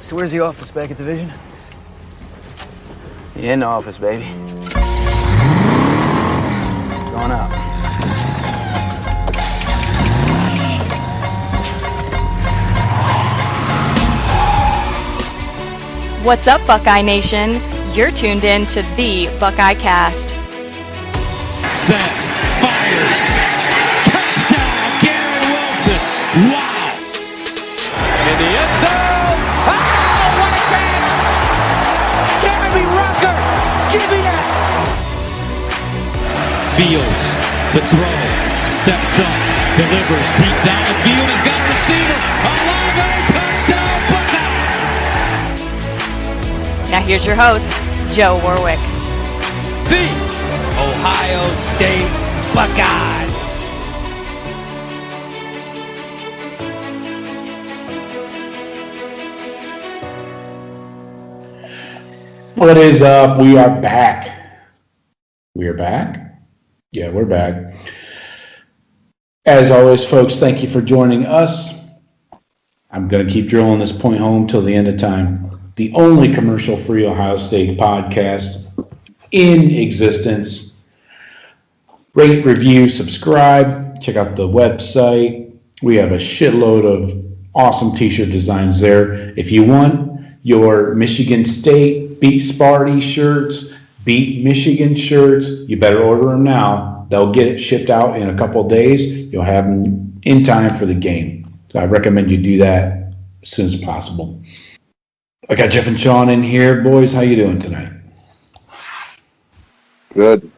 So where's the office? Back at division? In the office, baby. Going out. What's up, Buckeye Nation? You're tuned in to the Buckeye Cast. Sets, fires, touchdown, Garrett Wilson. Wow. In the end zone. Oh, what a catch. Jeremy Rucker, give me that. Fields, the throw, steps up, delivers deep down the field. He's got a receiver. Olave, touchdown, Buckeyes. Now here's your host, Joe Warwick. The Ohio State Buckeyes. What is up? We are back. We are back? Yeah, we're back. As always, folks, thank you for joining us. I'm going to keep drilling this point home till the end of time. The only commercial-free Ohio State podcast in existence. Rate, review, subscribe. Check out the website. We have a shitload of awesome t-shirt designs there. If you want your Michigan State Beat Sparty shirts, Beat Michigan shirts, you better order them now. They'll get it shipped out in a couple of days. You'll have them in time for the game. So I recommend you do that as soon as possible. I got Jeff and Shawn in here. Boys, how you doing tonight? Good.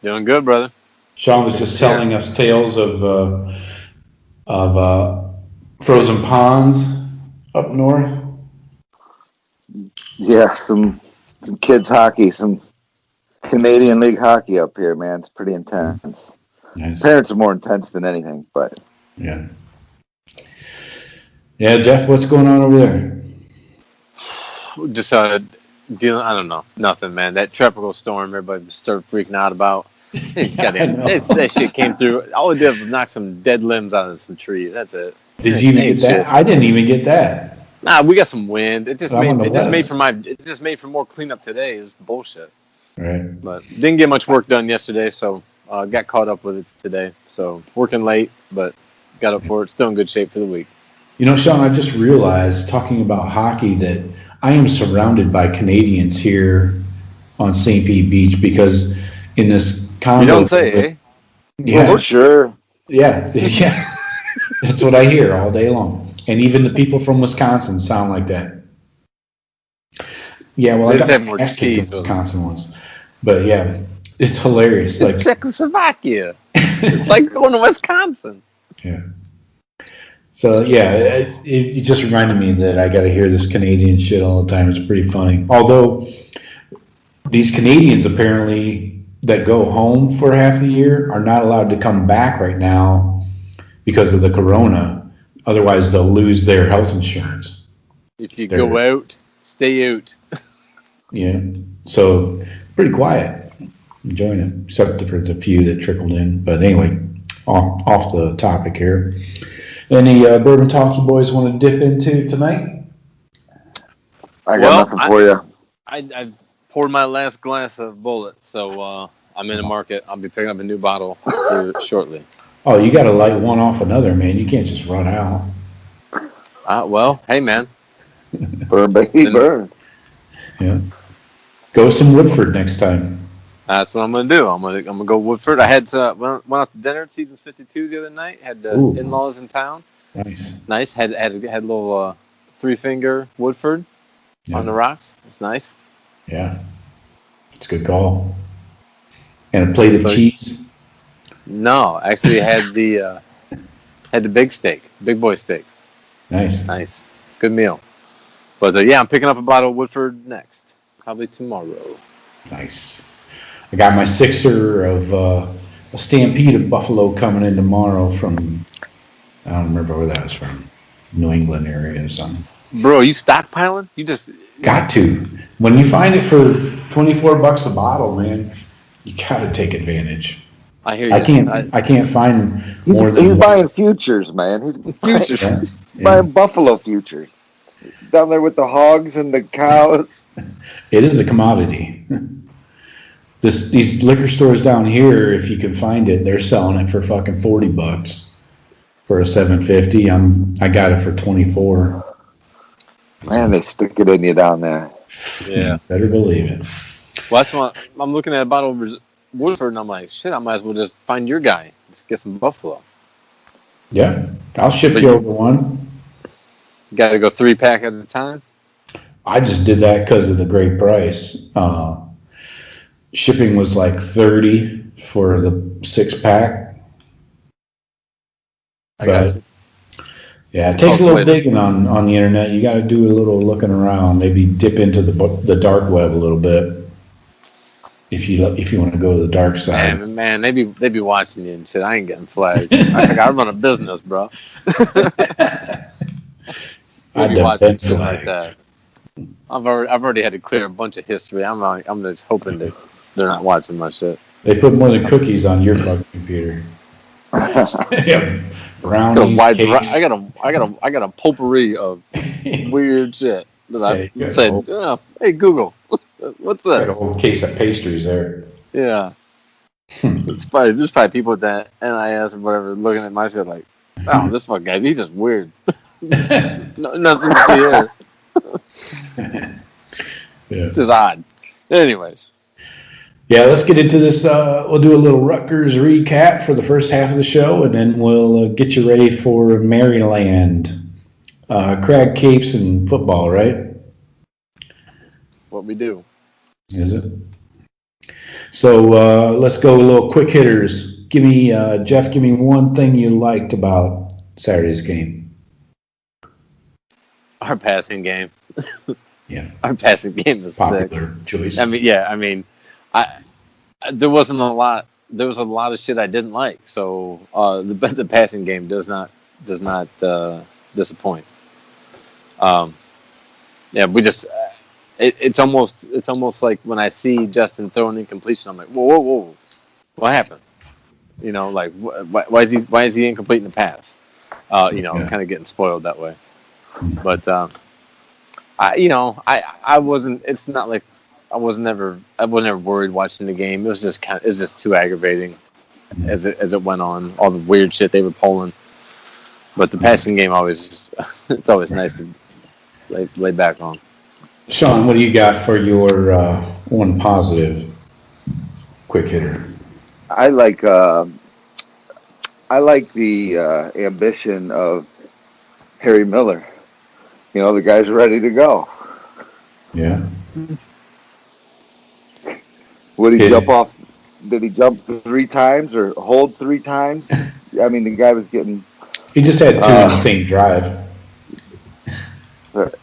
Doing good, brother. Shawn was just telling us tales of frozen ponds up north. Yeah, some kids hockey, some Canadian League hockey up here, man. It's pretty intense. Nice. Parents are more intense than anything, but Yeah. Yeah, Jeff, what's going on over there? Just dealing. I don't know, nothing, man. That tropical storm, everybody started freaking out about. That shit came through. All it did was knock some dead limbs out of some trees. That's it. Did you even get that? I didn't even get that. Nah, we got some wind. It just I'm made for more cleanup today. It was bullshit. Right. But didn't get much work done yesterday, so got caught up with it today. So working late, but got up for it. Still in good shape for the week. You know, Shawn, I just realized, talking about hockey, that I am surrounded by Canadians here on St. Pete Beach because in this condo. You don't say, eh? Yeah. well, sure. Yeah, yeah. That's what I hear all day long. And even the people from Wisconsin sound like that. Yeah, well, I got my ass kicked in Wisconsin once. But yeah, it's hilarious. It's Czechoslovakia. It's like going to Wisconsin. Yeah. So yeah, it just reminded me that I got to hear this Canadian shit all the time. It's pretty funny. Although these Canadians apparently that go home for half the year are not allowed to come back right now because of the corona. Otherwise, they'll lose their health insurance. If you go out, stay out. Yeah. So pretty quiet. Enjoying it, except for the few that trickled in. But anyway, off the topic here. Any bourbon talk you boys want to dip into tonight? I got nothing for you. I poured my last glass of Bullet, so I'm in the market. I'll be picking up a new bottle here shortly. Oh, you got to light one off another, man. You can't just run out. Well, hey, man. Burn, baby, burn. Yeah. Go some Woodford next time. That's what I'm gonna do. I'm gonna go Woodford. I had went out to dinner at Seasons 52 the other night. Had in-laws in town. Nice. Had a little 3-finger Woodford on the rocks. It's nice. Yeah, it's a good call. And a plate of cheese. No, actually, I had the big steak, big boy steak. Nice. Good meal. But yeah, I'm picking up a bottle of Woodford next, probably tomorrow. Nice. I got my sixer of a Stampede of Buffalo coming in tomorrow from, I don't remember where that was from, New England area or something. Bro, you stockpiling? You just got to. When you find it for $24 a bottle, man, you gotta take advantage. I hear you. I can't find He's more than buying futures, man. He's buying Buffalo futures. Down there with the hogs and the cows. It is a commodity. These liquor stores down here, if you can find it, they're selling it for fucking $40 for a 750. I got it for 24. Man, they stick it in you down there. Yeah, better believe it. Well, that's what I'm looking at a bottle of Woodford, and I'm like, shit, I might as well just find your guy. Just get some Buffalo. Yeah, I'll ship you over one. You got to go 3-pack at a time. I just did that because of the great price. Shipping was like $30 for the 6-pack. I got you. Yeah, it takes a little digging on the internet. You got to do a little looking around. Maybe dip into the dark web a little bit if you want to go to the dark side. Man, they be watching you and shit. I ain't getting flagged. I run a business, bro. They be watching shit like that. I've already had to clear a bunch of history. I'm just hoping that they're not watching my shit. They put more than cookies on your fucking computer. Yeah, brownies, cakes. I got a potpourri of weird shit that I said. Hey Google, what's this? Got a whole case of pastries there. Yeah. There's probably people that NIS or whatever looking at my shit like, oh, this fucking guy, he's just weird. Nothing to see here. Yeah. Just odd. Anyways. Yeah, let's get into this. We'll do a little Rutgers recap for the first half of the show, and then we'll get you ready for Maryland. Crabcakes and football, right? What we do. Is it? So let's go a little quick hitters. Jeff, give me one thing you liked about Saturday's game. Our passing game. Yeah. Our passing game is popular sick. Choice. There wasn't a lot. There was a lot of shit I didn't like. So the passing game does not disappoint. We just it's almost like when I see Justin throwing incompletion, I'm like, whoa, what happened? Like why is he incomplete in the pass? I'm kind of getting spoiled that way. But I wasn't. It's not like I was never worried watching the game. It was just too aggravating as it went on. All the weird shit they were pulling. But the passing game it's always nice to lay back on. Shawn, what do you got for your one positive quick hitter? I like the ambition of Harry Miller. The guy's ready to go. Yeah. Would he jump off? Did he jump 3 times or hold 3 times? I mean, the guy was getting. He just had 2 on the same drive.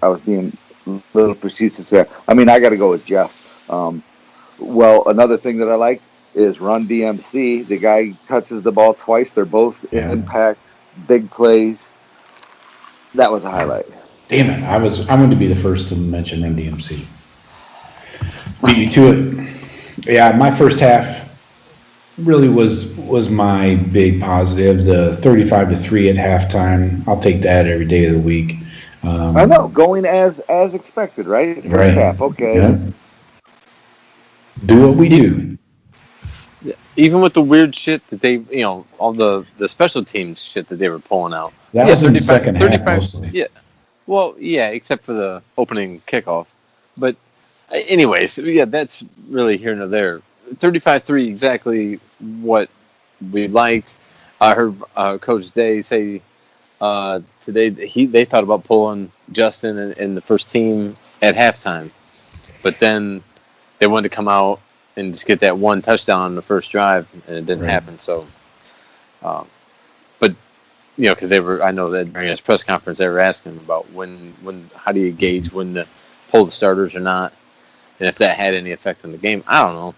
I was being a little facetious there. I mean, I got to go with Jeff. Well, another thing that I like is Run DMC. The guy touches the ball twice. They're both impact, big plays. That was a highlight. Damn it! I'm going to be the first to mention Run DMC. Beat me to it. Yeah, my first half really was my big positive. The 35-3 at halftime. I'll take that every day of the week. I know, going as expected, right? First half, okay. Yeah. Do what we do. Even with the weird shit that they, all the special teams shit that they were pulling out. That was in the second half mostly. Yeah. Well, yeah, except for the opening kickoff. But anyways, yeah, that's really here nor there. 35-3, exactly what we liked. I heard Coach Day say today that they thought about pulling Justin in the first team at halftime. But then they wanted to come out and just get that one touchdown on the first drive, and it didn't happen. So, but because I know that during his press conference they were asking about how do you gauge when to pull the starters or not, and if that had any effect on the game. I don't know.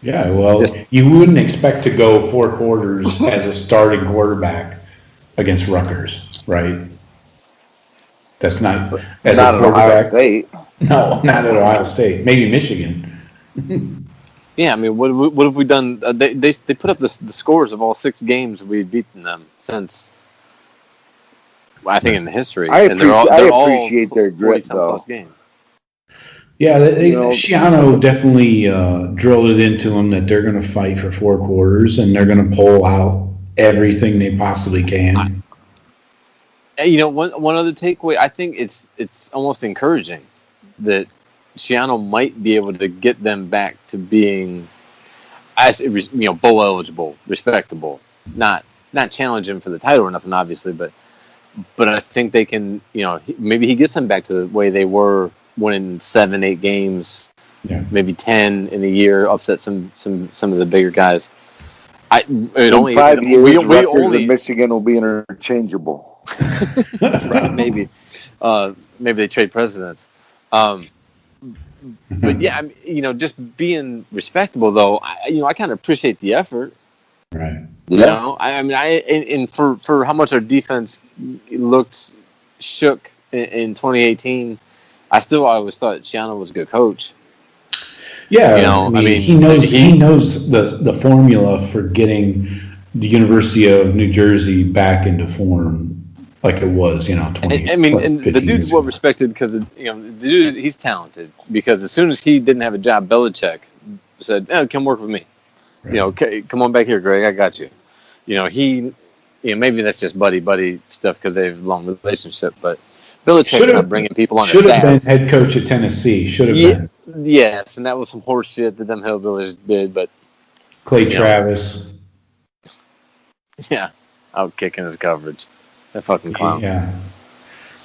Yeah, well, you wouldn't expect to go 4 quarters as a starting quarterback against Rutgers, right? That's not as not a quarterback. At Ohio State. No, not at Ohio State. Maybe Michigan. Yeah, I mean, what have we done? They put up the scores of all 6 games we've beaten them since I think, in the history. I They're appreciate their grit, though. Plus games. Yeah, Shiano definitely drilled it into them that they're going to fight for 4 quarters and they're going to pull out everything they possibly can. One other takeaway, I think it's almost encouraging that Shiano might be able to get them back to being, bowl eligible, respectable, not challenging for the title or nothing, obviously, but I think they can, maybe he gets them back to the way they were winning 7-8 games, maybe 10 in a year, upset some of the bigger guys. In 5 years, Rutgers and Michigan will be interchangeable. Right, maybe they trade presidents. But yeah, just being respectable though. I kind of appreciate the effort. Right. Yeah. And for how much our defense looked shook in 2018, I still always thought Shawn was a good coach. Yeah, he knows the formula for getting the University of New Jersey back into form like it was, 20. And the dude's well respected because the dude, he's talented. Because as soon as he didn't have a job, Belichick said, "Come work with me. Right. Come on back here, Greg. I got you." Maybe that's just buddy stuff because they have a long relationship, but Belichick's not bringing people on his staff. Should have been head coach at Tennessee. Should have been. Yes, and that was some horse shit that them hillbillies did, but Clay Travis. Yeah, out kicking his coverage. That fucking clown. Yeah.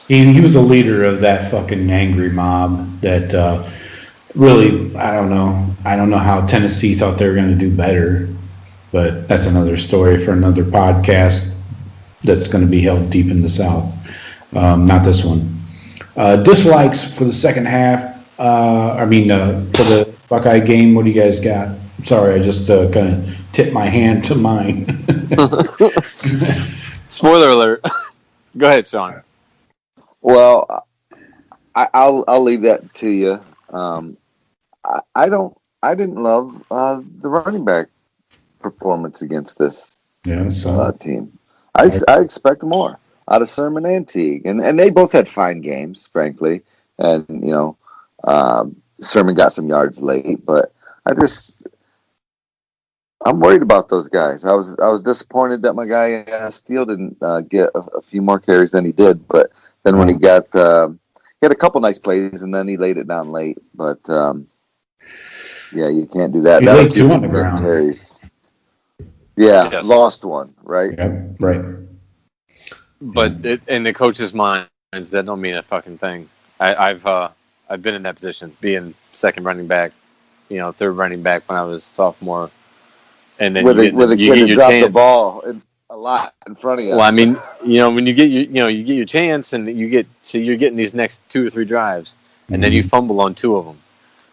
He was a leader of that fucking angry mob that really, I don't know how Tennessee thought they were going to do better, but that's another story for another podcast that's going to be held deep in the South. Not this one. Dislikes for the second half. For the Buckeye game, what do you guys got? Sorry, I just kind of tipped my hand to mine. Spoiler alert. Go ahead, Shawn. Well, I'll leave that to you. I didn't love the running back performance against this team. I expect more out of Sermon and Teague, and they both had fine games, frankly. And Sermon got some yards late, but I'm worried about those guys. I was disappointed that my guy Steele didn't get a few more carries than he did, but then when he got he had a couple nice plays and then he laid it down late. But you can't do that. He laid 2 on the ground. Carries. Yeah, yes. Lost one, right? Yep, right. But in the coach's minds, that don't mean a fucking thing. I've been in that position, being second running back, third running back when I was sophomore. And then you get your chance. The ball a lot in front of you. Well, when you get your chance, and you're getting these next 2 or 3 drives, and then you fumble on 2 of them.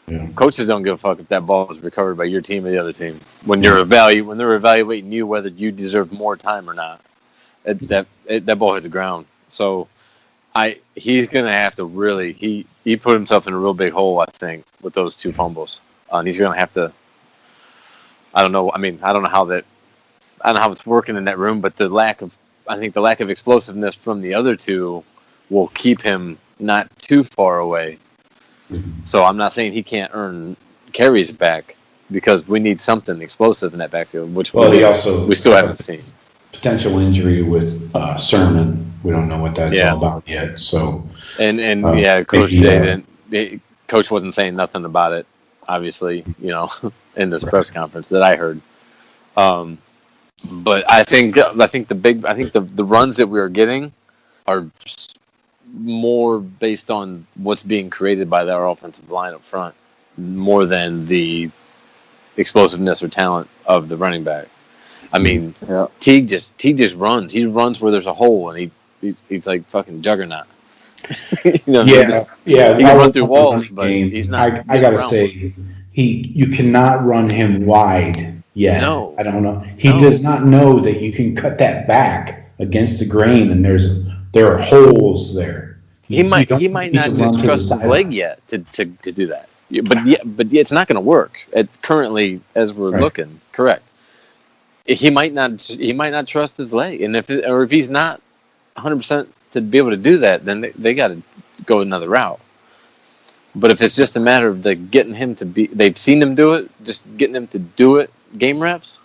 Yeah. Coaches don't give a fuck if that ball is recovered by your team or the other team. When they're evaluating you whether you deserve more time or not, that ball hit the ground. So he's gonna have to really he put himself in a real big hole, I think, with those 2 fumbles, and he's gonna have to. I don't know. I don't know how it's working in that room, but the lack of explosiveness from the other 2 will keep him not too far away. So I'm not saying he can't earn carries back, because we need something explosive in that backfield, which we still haven't seen. Potential injury with Sermon. We don't know what that's all about yet. So Coach Coach wasn't saying nothing about it, obviously, in this press conference that I heard. But I think the runs that we are getting are more based on what's being created by their offensive line up front, more than the explosiveness or talent of the running back. Teague just runs. He runs where there's a hole, and he's like fucking juggernaut. He can run through walls, but he's not. I gotta say, you cannot run him wide yet. No, I don't know. He does not know that you can cut that back against the grain, and there are holes there. He might not just trust his leg yet to do that. But it's not going to work currently as we're looking. Correct. He might not trust his leg, and if he's not 100% to be able to do that, then they got to go another route. But if it's just a matter of getting him to be, they've seen him do it, just getting him to do it, game reps.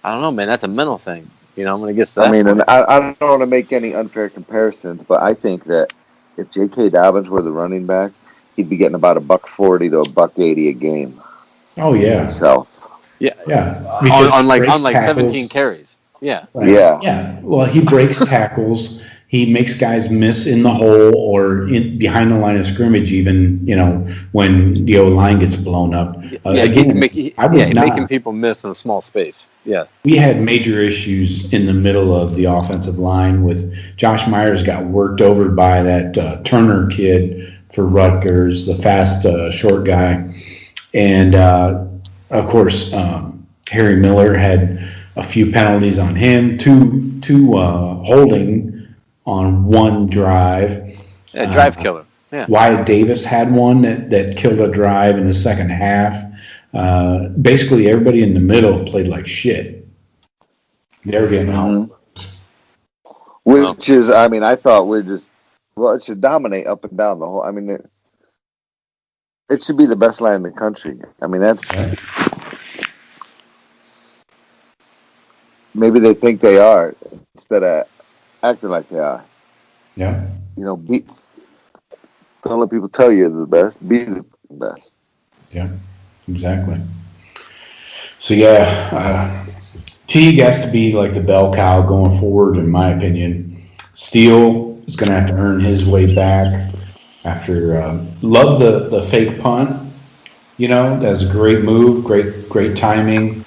I don't know, man. That's a mental thing. I'm going to get to that. I mean, and I don't want to make any unfair comparisons, but I think that if J.K. Dobbins were the running back, he'd be getting about $140 to $180 a game. Oh yeah. So. Yeah. On like 17 carries. Yeah. Right. Yeah. Well, he breaks tackles. He makes guys miss in the hole or behind the line of scrimmage, even, when the O-line gets blown up. He's making people miss in a small space. Yeah. We had major issues in the middle of the offensive line with Josh Myers got worked over by that Turner kid for Rutgers, the fast, short guy. And, of course, Harry Miller had a few penalties on him, two holding on one drive. A drive killer. Yeah. Wyatt Davis had one that killed a drive in the second half. Basically, everybody in the middle played like shit. They were getting out. Which is, I mean, I thought it should dominate up and down the whole. I mean, it should be the best line in the country. I mean, that's. Right. Maybe they think they are instead of acting like they are. Yeah. Don't let people tell you you're the best. Be the best. Yeah, exactly. So, Teague has to be like the bell cow going forward, in my opinion. Steele is going to have to earn his way back after love the fake punt. That's a great move, great timing.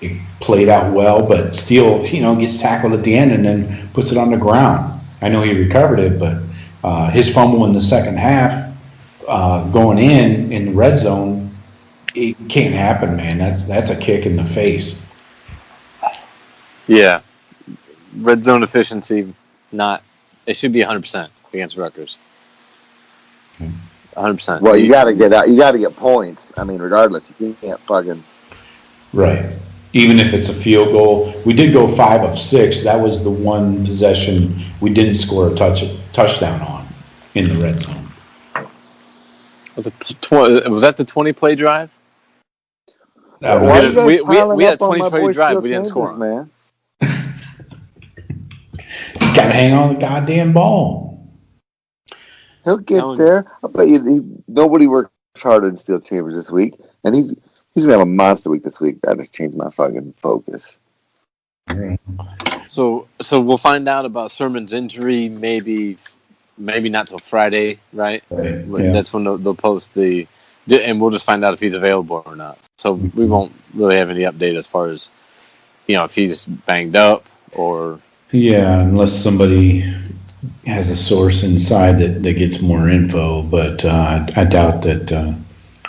It played out well, but Steele, gets tackled at the end and then puts it on the ground. I know he recovered it, but his fumble in the second half, going in the red zone, it can't happen, man. That's a kick in the face. Yeah, red zone efficiency, it should be 100% against Rutgers. 100%. Well, you got to get out. You got to get points. I mean, regardless, you can't fucking. Right. Even if it's a field goal, we did go 5 of 6. That was the one possession we didn't score a touchdown on in the red zone. Was that the 20-play drive? We had a 20-play drive. We didn't score, man. He's got to hang on the goddamn ball. He'll get there. I bet you nobody works harder than Steel Chambers this week, and he's gonna have a monster week this week. That just changed my fucking focus. So we'll find out about Sermon's injury maybe not till Friday, right? Yeah. That's when they'll post and we'll just find out if he's available or not. So we won't really have any update as far as if he's banged up or. Yeah, unless somebody has a source inside that gets more info, but I doubt that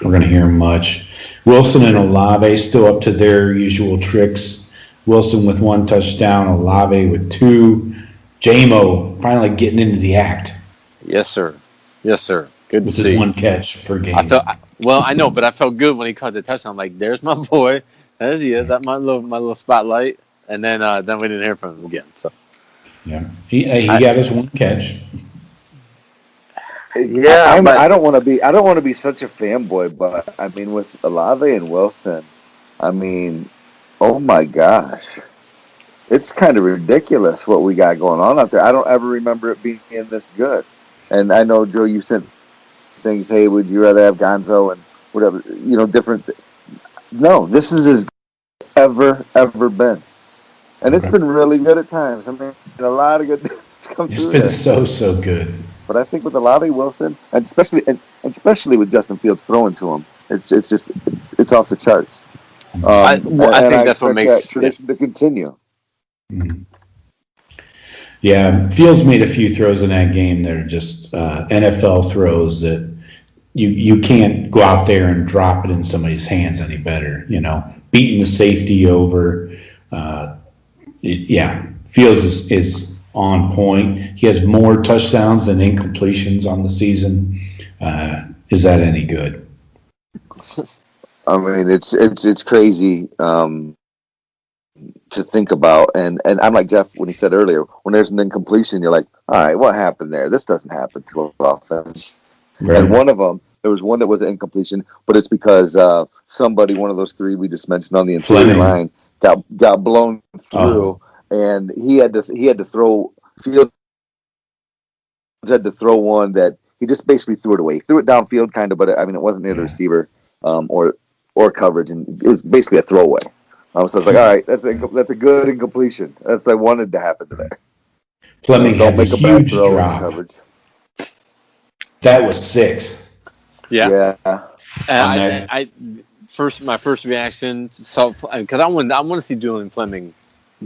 we're going to hear much. Wilson and Olave still up to their usual tricks. Wilson with 1 touchdown, Olave with 2. J-Mo finally getting into the act. Yes, sir. Good to see. With his 1 catch per game. I know, but I felt good when he caught the touchdown. I'm like, there's my boy. There he is. That's my little spotlight. And then we didn't hear from him again. So. Yeah, he got his 1 catch. Yeah, I don't want to be such a fanboy, but I mean, with Olave and Wilson, I mean, oh my gosh, it's kind of ridiculous what we got going on out there. I don't ever remember it being this good. And I know, Joe, you sent things. Hey, would you rather have Gonzo and whatever? Different. No, this is as good as ever been. And it's been really good at times. I mean, a lot of good things come through. It's been so good. But I think with Olave, Wilson, and especially with Justin Fields throwing to him, it's off the charts. I think that's what makes that tradition to continue. Mm-hmm. Yeah, Fields made a few throws in that game that are just NFL throws that you can't go out there and drop it in somebody's hands any better. Beating the safety over. Fields is on point. He has more touchdowns than incompletions on the season. Is that any good? I mean, it's crazy. to think about. And I'm like Jeff when he said earlier, when there's an incompletion, you're like, all right, what happened there? This doesn't happen to offense. Right. And one of them, there was one that was an incompletion, but it's because somebody, one of those three we just mentioned on the interior line, got blown through, and he had to throw. Fields had to throw one that he just basically threw it away. He threw it downfield, kind of, but I mean, it wasn't near the receiver or coverage, and it was basically a throwaway. So I was like, all right, that's a good incompletion. That's what I wanted to happen today. Fleming had a huge drop. That was 6. Yeah. My first reaction, because I want to see Julian Fleming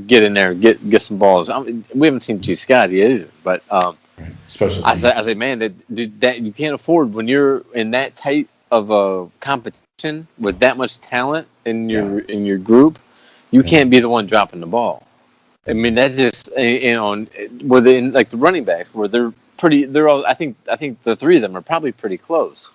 get in there and get some balls. We haven't seen G. Scott yet either, but especially I say, man, that you can't afford when you're in that tight of a competition with that much talent in your group. You can't be the one dropping the ball. I mean, that just where they like the running backs where they're pretty. They're all. I think the three of them are probably pretty close,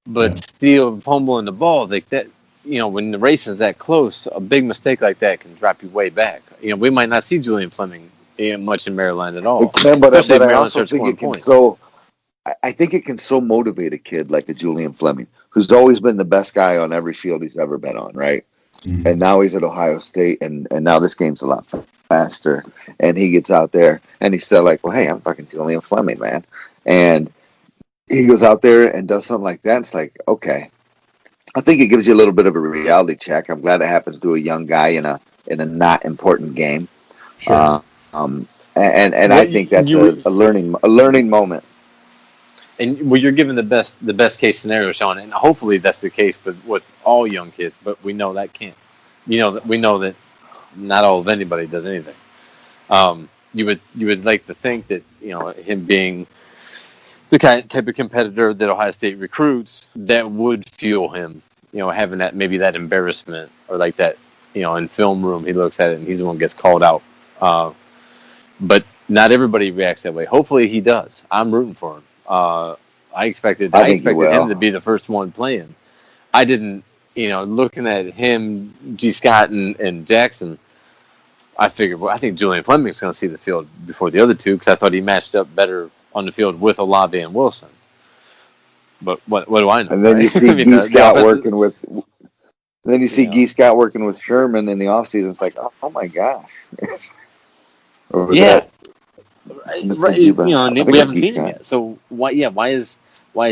but still fumbling the ball like that. When the race is that close, a big mistake like that can drop you way back. We might not see Julian Fleming much in Maryland at all. But I also think it can I think it can so motivate a kid like a Julian Fleming, who's always been the best guy on every field he's ever been on, right? Mm-hmm. And now he's at Ohio State, and now this game's a lot faster. And he gets out there, and he's still like, well, hey, I'm fucking Julian Fleming, man. And he goes out there and does something like that. It's like, okay. I think it gives you a little bit of a reality check. I'm glad it happens to a young guy in a not important game. Sure. And I think that's a learning moment. And you're given the best case scenario, Shawn, and hopefully that's the case with all young kids. But we know that can't. We know that not all of anybody does anything. You would like to think that him being the type of competitor that Ohio State recruits, that would fuel him, having that maybe that embarrassment or like that, in film room he looks at it and he's the one who gets called out. But not everybody reacts that way. Hopefully he does. I'm rooting for him. I expected him to be the first one playing. I didn't, looking at him, G. Scott and Jackson, I figured, I think Julian Fleming's going to see the field before the other two because I thought he matched up better on the field with Olave and Wilson. But what do I know? And then you see G. Scott working with. Then you see G. Scott working with Sherman in the offseason. It's like, oh my gosh. Yeah. Right. We haven't seen him yet. So why is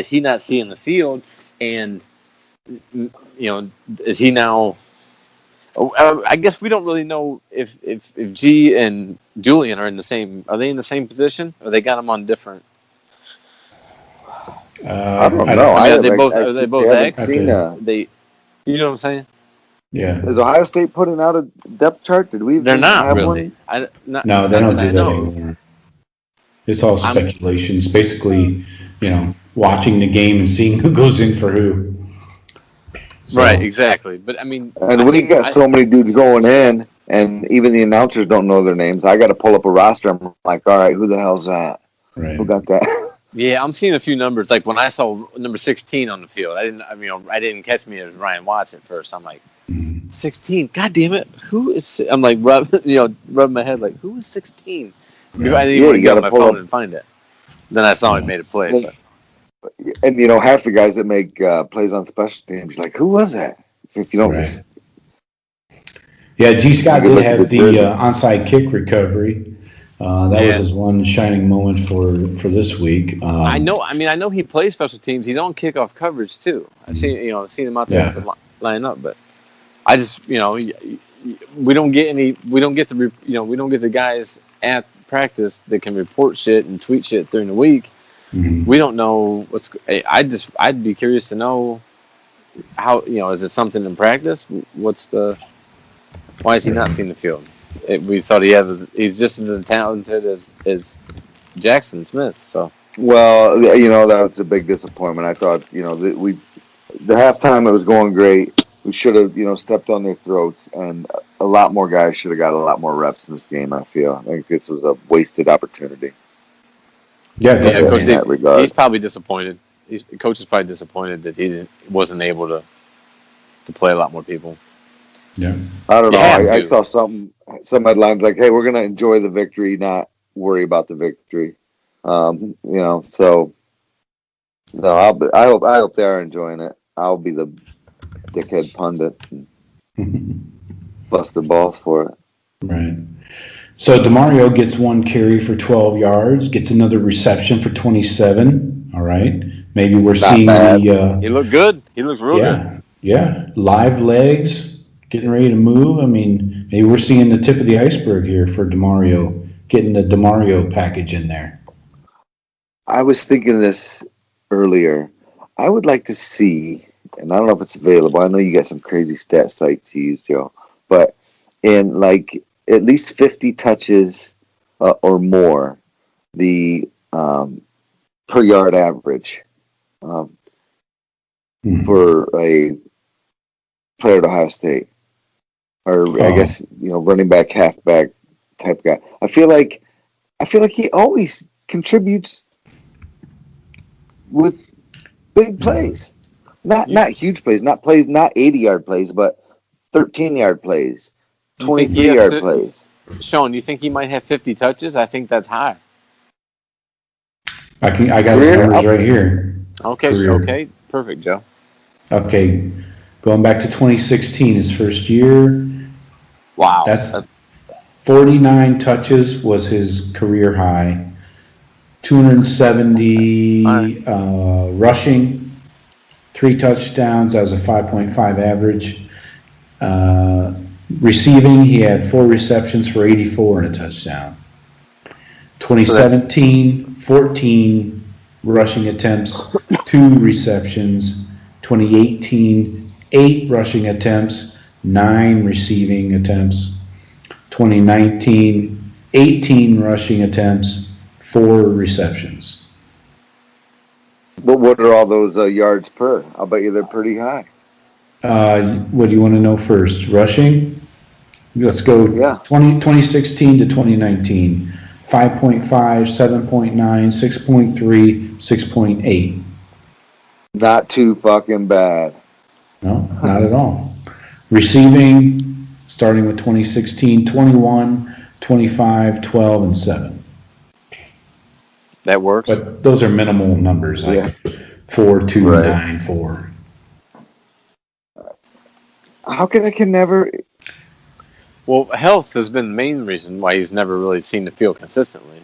he not seeing the field? And is he now? I guess we don't really know if G and Julian are in the same. Are they in the same position, or they got them on different? I don't know. Are they both X? You know what I'm saying? Yeah. Is Ohio State putting out a depth chart? Did we? They're not really. No, they don't do that anymore. It's all speculations. Basically, watching the game and seeing who goes in for who. So, right, exactly. But I mean, we got so many dudes going in, and even the announcers don't know their names. I got to pull up a roster. I'm like, all right, who the hell's that? Right. Who got that? Yeah, I'm seeing a few numbers. Like when I saw number 16 on the field, I didn't catch me as Ryan Watts at first. I'm like, 16. God damn it, who is? I'm like, rubbing my head like, who is 16? Yeah. I didn't even get on my phone and find it. Then I saw he made a play. And half the guys that make plays on special teams, you're like, who was that? If you don't. Right. Yeah, G. Scott did have the onside kick recovery. That was his one shining moment for this week. I know he plays special teams. He's on kickoff coverage too. I've seen him out there line up, but I just we don't get the guys at practice that can report shit and tweet shit during the week. Mm-hmm. We don't know I'd be curious to know how, is it something in practice? Why is he not seeing the field? We thought he's just as talented as Jackson Smith. So, well, that was a big disappointment. I thought, the halftime it was going great. We should have, stepped on their throats, and a lot more guys should have got a lot more reps in this game. I think this was a wasted opportunity. Yeah, Coach, in that regard. He's probably disappointed. Coach is probably disappointed that he wasn't able to play a lot more people. Yeah. I don't know. I saw some headlines like, "Hey, we're going to enjoy the victory, not worry about the victory." So no, I hope they are enjoying it. I'll be the dickhead pundit and bust their balls for it. Right. So DeMario gets 1 carry for 12 yards, gets another reception for 27. All right. Maybe we're seeing the. He looked good. He looked real good. Yeah. Live legs, getting ready to move. I mean, maybe we're seeing the tip of the iceberg here for DeMario, getting the DeMario package in there. I was thinking this earlier. I would like to see, and I don't know if it's available. I know you got some crazy stat sites to use, Joe, but in like at least 50 touches or more, the per yard average for a player at Ohio State, or I guess running back, halfback type guy. I feel like he always contributes with big plays, not huge plays, not 80-yard plays, but 13-yard plays, 23-yard plays. Shawn, you think he might have 50 touches? I think that's high. I got his numbers right here. Okay, okay, perfect, Joe. Okay, going back to 2016, his first year. Wow, that's 49 touches was his career high. 270 rushing, 3 touchdowns. That was a 5.5 average. Receiving, he had 4 receptions for 84 and a touchdown. 2017, 14 rushing attempts, 2 receptions. 2018, 8 rushing attempts, 9 receiving attempts. 2019, 18 rushing attempts, 4 receptions. But what are all those yards per? I'll bet you they're pretty high. What do you want to know first? Rushing? Let's go 2016 to 2019. 5.5, 7.9, 6.3, 6.8. Not too fucking bad. No, not at all. Receiving, starting with 2016, 21, 25, 12, and 7. That works. But those are minimal numbers, like 4, 2, 9, 4. How can I never... Well, health has been the main reason why he's never really seen the field consistently.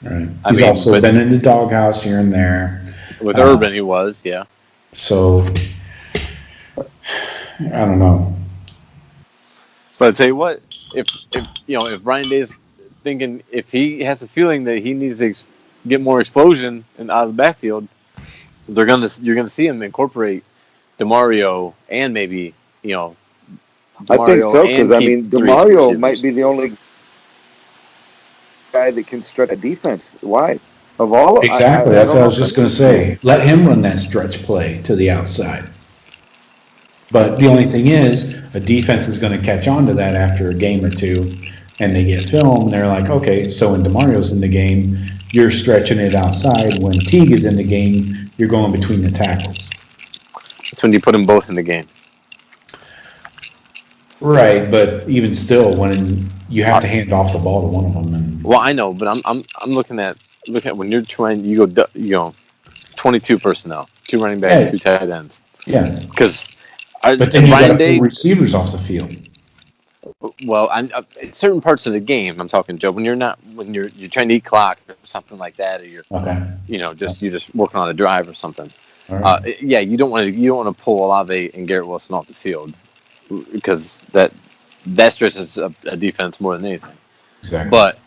Right. He's also been in the doghouse here and there. With Urban, he was, yeah. So, I don't know. But I'd say what, if Brian Day's thinking, if he has a feeling that he needs to get more explosion and out of the backfield, you're gonna see him incorporate DeMario and maybe DeMario. I think so, because DeMario might be the only guy that can stretch a defense wide of all. Exactly, that's what I was just going to say. Let him run that stretch play to the outside. But the only thing is, a defense is going to catch on to that after a game or two, and they get film, and they're like, okay, so when DeMario's in the game, you're stretching it outside. When Teague is in the game, you're going between the tackles. That's when you put them both in the game. Right, but even still, when you have to hand off the ball to one of them. Well, I know, but I'm looking at when you're trying, you go 22 personnel, 2 running backs, 2 tight ends. Yeah. Because but then you got to pull receivers off the field. Well, certain parts of the game, I'm talking, Joe. When you're trying to eat clock or something like that, or you're you're just working on a drive or something. Right. You don't want to pull Olave and Garrett Wilson off the field, because that stresses a defense more than anything. Exactly. But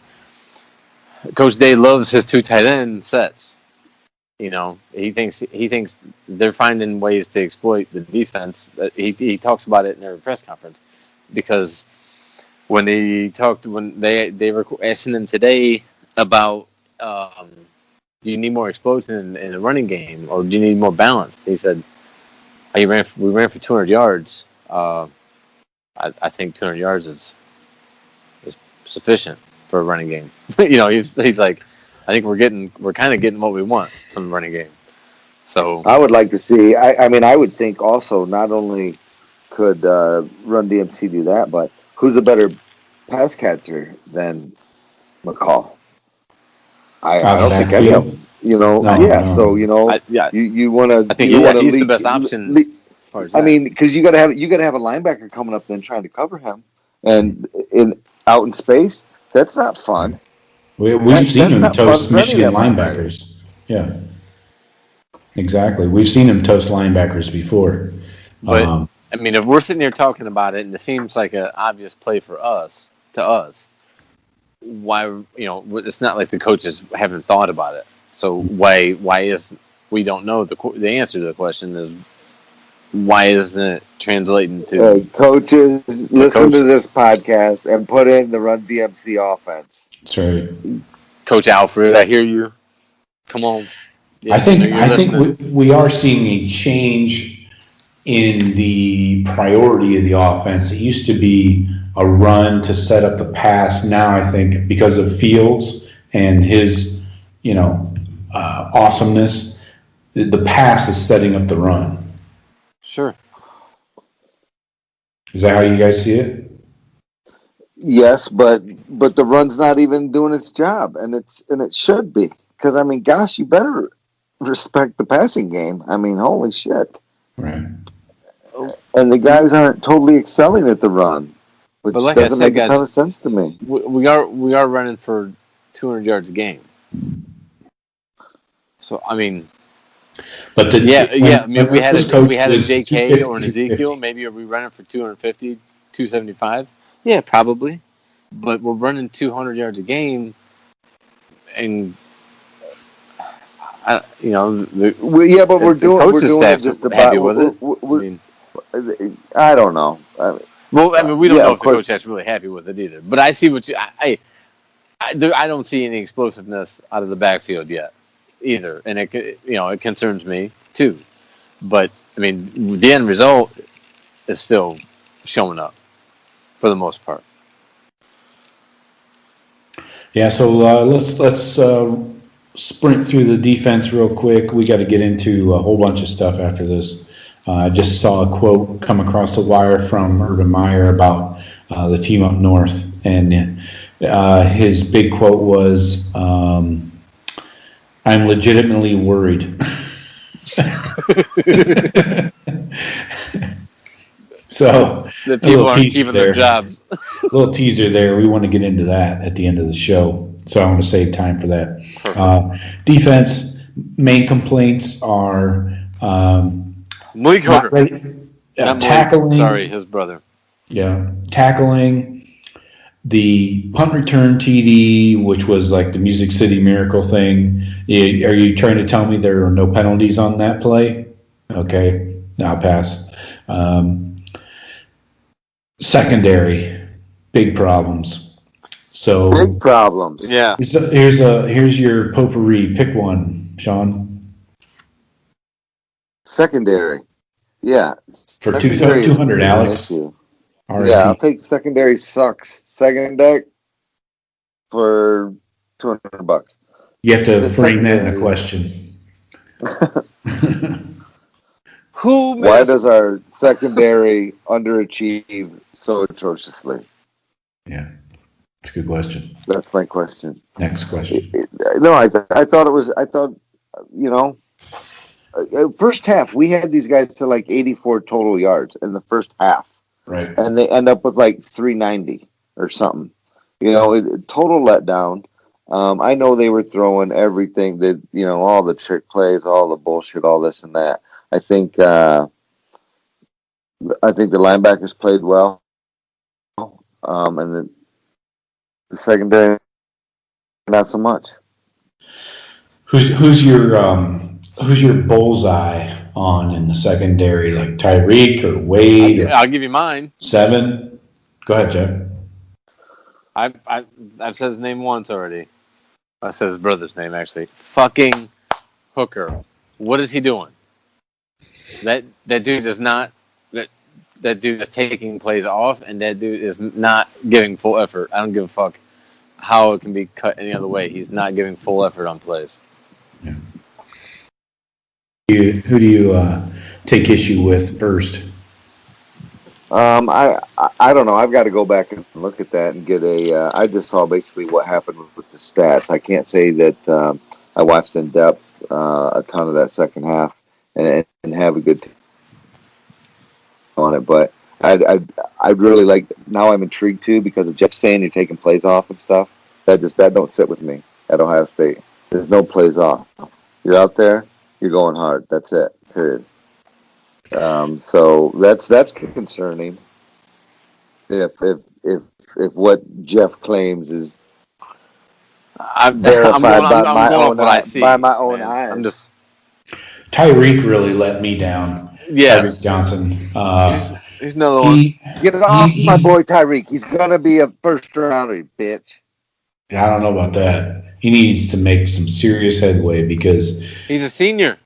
Coach Day loves his 2 tight end sets. He thinks they're finding ways to exploit the defense. He talks about it in every press conference, because when they were asking him today about do you need more explosion in the running game, or do you need more balance? He said, we ran for 200 yards. I think 200 yards is sufficient for a running game. He's like, I think we're kind of getting what we want from the running game. So I would like to see. I would think also not only Run DMC do that, but who's a better pass catcher than McCall? I don't think any of them. No. So you want to. I think he's the best option. Because you got to have a linebacker coming up then trying to cover him, and out in space. That's not fun. We've seen him toast Michigan linebackers. Yeah, exactly. We've seen him toast linebackers before. But if we're sitting here talking about it, and it seems like an obvious play to us, why? It's not like the coaches haven't thought about it. So why is we don't know the answer to the question is why isn't it translating to coaches? Listen to this podcast and put in the Run DMC offense. That's right. Coach Alfred, I hear you. Come on. Yeah, I think we are seeing a change in the priority of the offense. It used to be a run to set up the pass. Now I think because of Fields and his, awesomeness, the pass is setting up the run. Sure. Is that how you guys see it? Yes, but the run's not even doing its job, and it should be, because gosh, you better respect the passing game. Holy shit! Right. And the guys aren't totally excelling at the run, which doesn't make a ton of sense to me. We are running for 200 yards a game. So but if we had a JK or an Ezekiel, maybe are we running for 250, 275? Yeah, probably. But we're running 200 yards a game, and but we're doing it just about. Happy with it. I don't know. We don't know if the coach is really happy with it either. But I see what I don't see any explosiveness out of the backfield yet either, and it concerns me too. But the end result is still showing up for the most part. Yeah, so let's sprint through the defense real quick. We got to get into a whole bunch of stuff after this. I just saw a quote come across the wire from Urban Meyer about the team up north, and his big quote was, "I'm legitimately worried." So the people aren't keeping their jobs. A little teaser there. We want to get into that at the end of the show, so I want to save time for that. Defense main complaints are Malik Hooker. Tackling. Sorry, his brother. Yeah, tackling, the punt return TD, which was like the Music City Miracle thing. Are you trying to tell me there are no penalties on that play? Okay, now pass. Secondary, big problems. So big problems. Yeah. Here's your potpourri. Pick one, Shawn. Secondary. Yeah. For 200, Alex. Yeah, I'll take secondary sucks. Second deck for $200. You have to frame that in a question. Why does our secondary underachieve so atrociously? Yeah, it's a good question. That's my question. Next question. No, I thought, first half, we had these guys to like 84 total yards in the first half. Right. And they end up with like 390 or something. Total letdown. I know they were throwing everything that, all the trick plays, all the bullshit, all this and that. I think the linebackers played well. And the secondary, not so much. Who's your bullseye on in the secondary, like Tyreek or Wade? I'll give you mine. 7. Go ahead, Jeff. I've said his name once already. I said his brother's name actually. Fucking Hooker. What is he doing? That dude is not. That dude is taking plays off, and that dude is not giving full effort. I don't give a fuck how it can be cut any other way. He's not giving full effort on plays. Yeah. Who do you take issue with first? I don't know. I've got to go back and look at that and get a. I just saw basically what happened with the stats. I can't say that I watched in depth a ton of that second half and have a good on it, but I'd really like. Now I'm intrigued too because of Jeff saying you're taking plays off and stuff. That don't sit with me at Ohio State. There's no plays off. You're out there. You're going hard. That's it. Period. So that's concerning. If what Jeff claims is verified by my own eyes. I'm just Tyreek really let me down. Yes. Tyreek Johnson. He's another one. Get it off my boy Tyreek. He's gonna be a first rounder, bitch. I don't know about that. He needs to make some serious headway because he's a senior.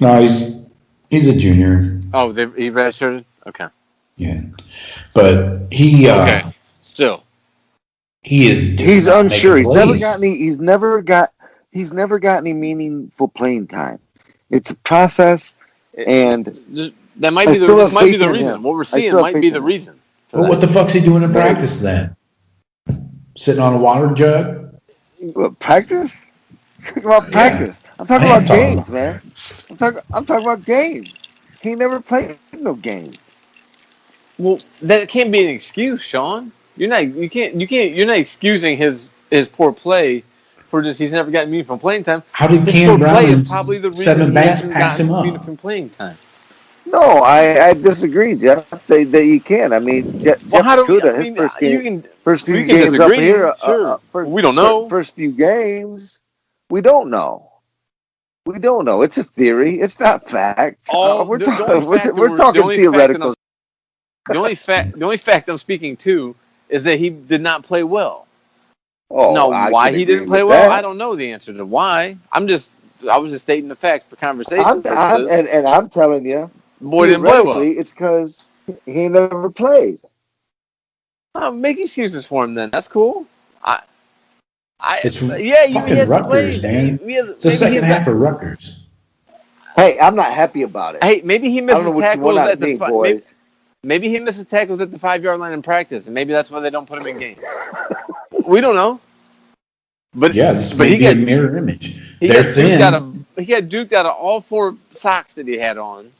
No, he's a junior. Oh, he redshirted? Okay. Yeah, but he okay. Still, he's unsure. He's never got any meaningful playing time. It's a process, and that might be the reason. What we're seeing might be the reason. Well, what the fuck's he doing in practice then? Sitting on a water jug? What, practice? I'm talking about practice. I'm talking about games, man. I'm talking about games. He never played no games. Well, that can't be an excuse, Shawn. You're not excusing his poor play for just he's never gotten meaningful playing time. How did Cam Brown's 7 backs pass him up? Meaningful playing time. No, I disagree, Jeff. That you can. I mean, Jeff Kuda, his first few games up here. Sure. We don't know. First few games, we don't know. We don't know. It's a theory. It's not fact. We're talking theoretical. The only fact I'm speaking to is that he did not play well. Oh, now, why he didn't play well, I don't know the answer to why. I was just stating the facts for conversation purposes. And I'm telling you, boy didn't play well. It's because he never played. Make excuses for him then. That's cool. It's fucking Rutgers, man. It's the second half of Rutgers. Hey, I'm not happy about it. Hey, maybe he misses tackles at the boys. Maybe he misses tackles at the 5-yard line in practice, and maybe that's why they don't put him in games. We don't know. But this may be a mirror image. He got duked out of all 4 socks that he had on